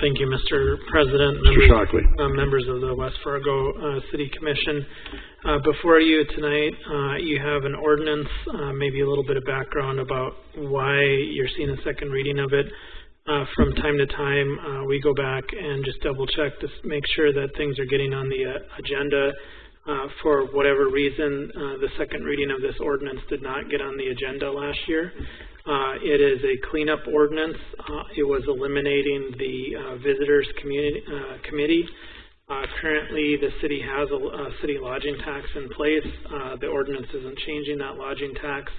Thank you, Mr. President, members of the West Fargo City Commission. Before you tonight, you have an ordinance, maybe a little bit of background about why you're seeing a second reading of it. From time to time, we go back and just double check to make sure that things are getting on the agenda. For whatever reason, the second reading of this ordinance did not get on the agenda last year. It is a cleanup ordinance. It was eliminating the visitors committee. Currently, the city has a city lodging tax in place. The ordinance isn't changing that lodging tax.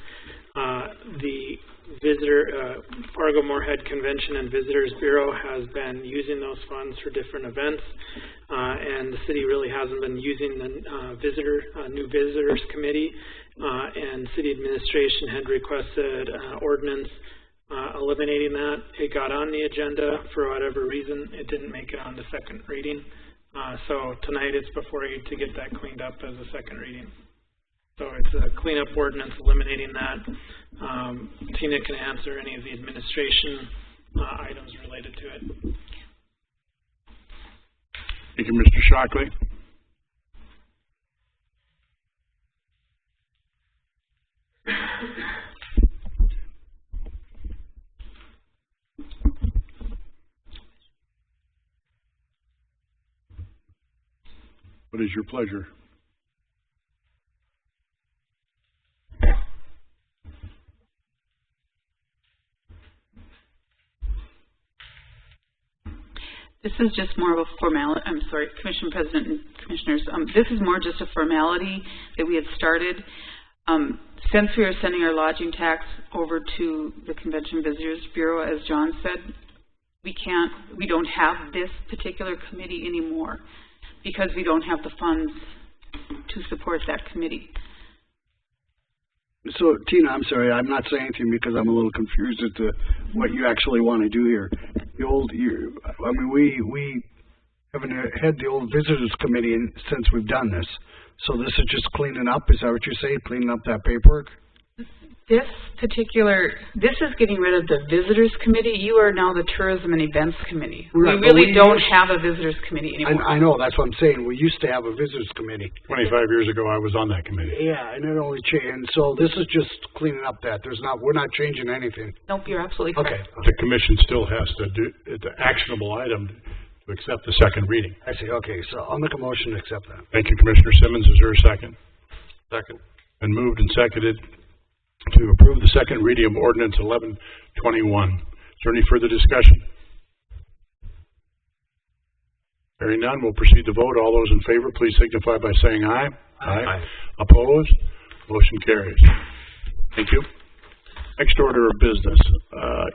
The Fargo Moorhead Convention and Visitors Bureau has been using those funds for different events, and the city really hasn't been using the new visitors committee. And city administration had requested ordinance eliminating that. It got on the agenda for whatever reason. It didn't make it on the second reading. So tonight it's before you to get that cleaned up as a second reading. So it's a cleanup ordinance eliminating that. Tina can answer any of the administration items related to it. Thank you, Mr. Shockley. What is your pleasure? This is just more of a formality. I'm sorry, Commissioner President and Commissioners. This is more just a formality that we had started. Since we are sending our lodging tax over to the Convention Visitors Bureau, as John said, we don't have this particular committee anymore because we don't have the funds to support that committee. So, Tina, I'm sorry, I'm not saying anything because I'm a little confused as to what you actually want to do here. We haven't had the old visitors committee since we've done this. So this is just cleaning up, is that what you're saying, cleaning up that paperwork? This is getting rid of the visitors committee. You are now the tourism and events committee. Right, we really don't have a visitors committee anymore. I know, that's what I'm saying. We used to have a visitors committee. 25 years ago, I was on that committee. Yeah, and it only changed. And so this is just cleaning up that. We're not changing anything. Nope, you're absolutely correct. Okay. The commission still has to do the actionable item to accept the second reading. I see. Okay, so I'll make a motion to accept that. Thank you, Commissioner Simmons. Is there a second? Second. And moved and seconded to approve the second reading of Ordinance 1121. Is there any further discussion? Hearing none, we'll proceed to vote. All those in favor, please signify by saying aye. Aye. Opposed? Motion carries. Thank you. Next order of business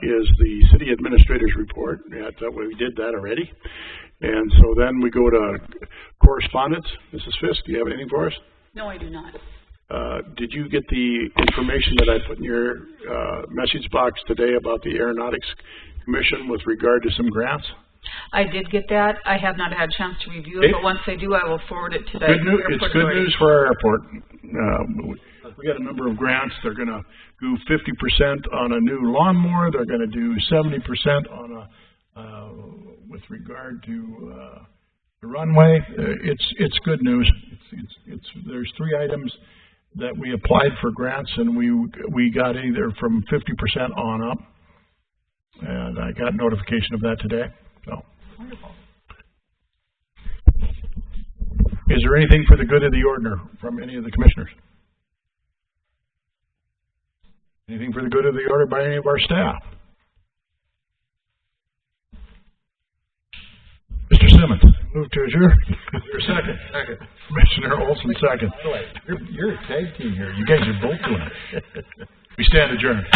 is the City Administrator's Report. We did that already. And so then we go to correspondence. Mrs. Fisk, do you have anything for us? No, I do not. Did you get the information that I put in your message box today about the Aeronautics Commission with regard to some grants? I did get that. I have not had a chance to review it, but once I do, I will forward it to the airport It's good authority. news for our airport. We got a number of grants. They're going to do 50% on a new lawnmower. They're going to do 70% on with regard to the runway. It's good news. There's 3 items that we applied for grants, and we got either from 50% on up, and I got notification of that today. So, wonderful. Is there anything for the good of the ordinary from any of the commissioners? Anything for the good of the order by any of our staff? Mr. Simmons, move to adjourn. Your second. Second. Commissioner Olson, second. You're a tag team here. You guys are both doing it. We stand adjourned.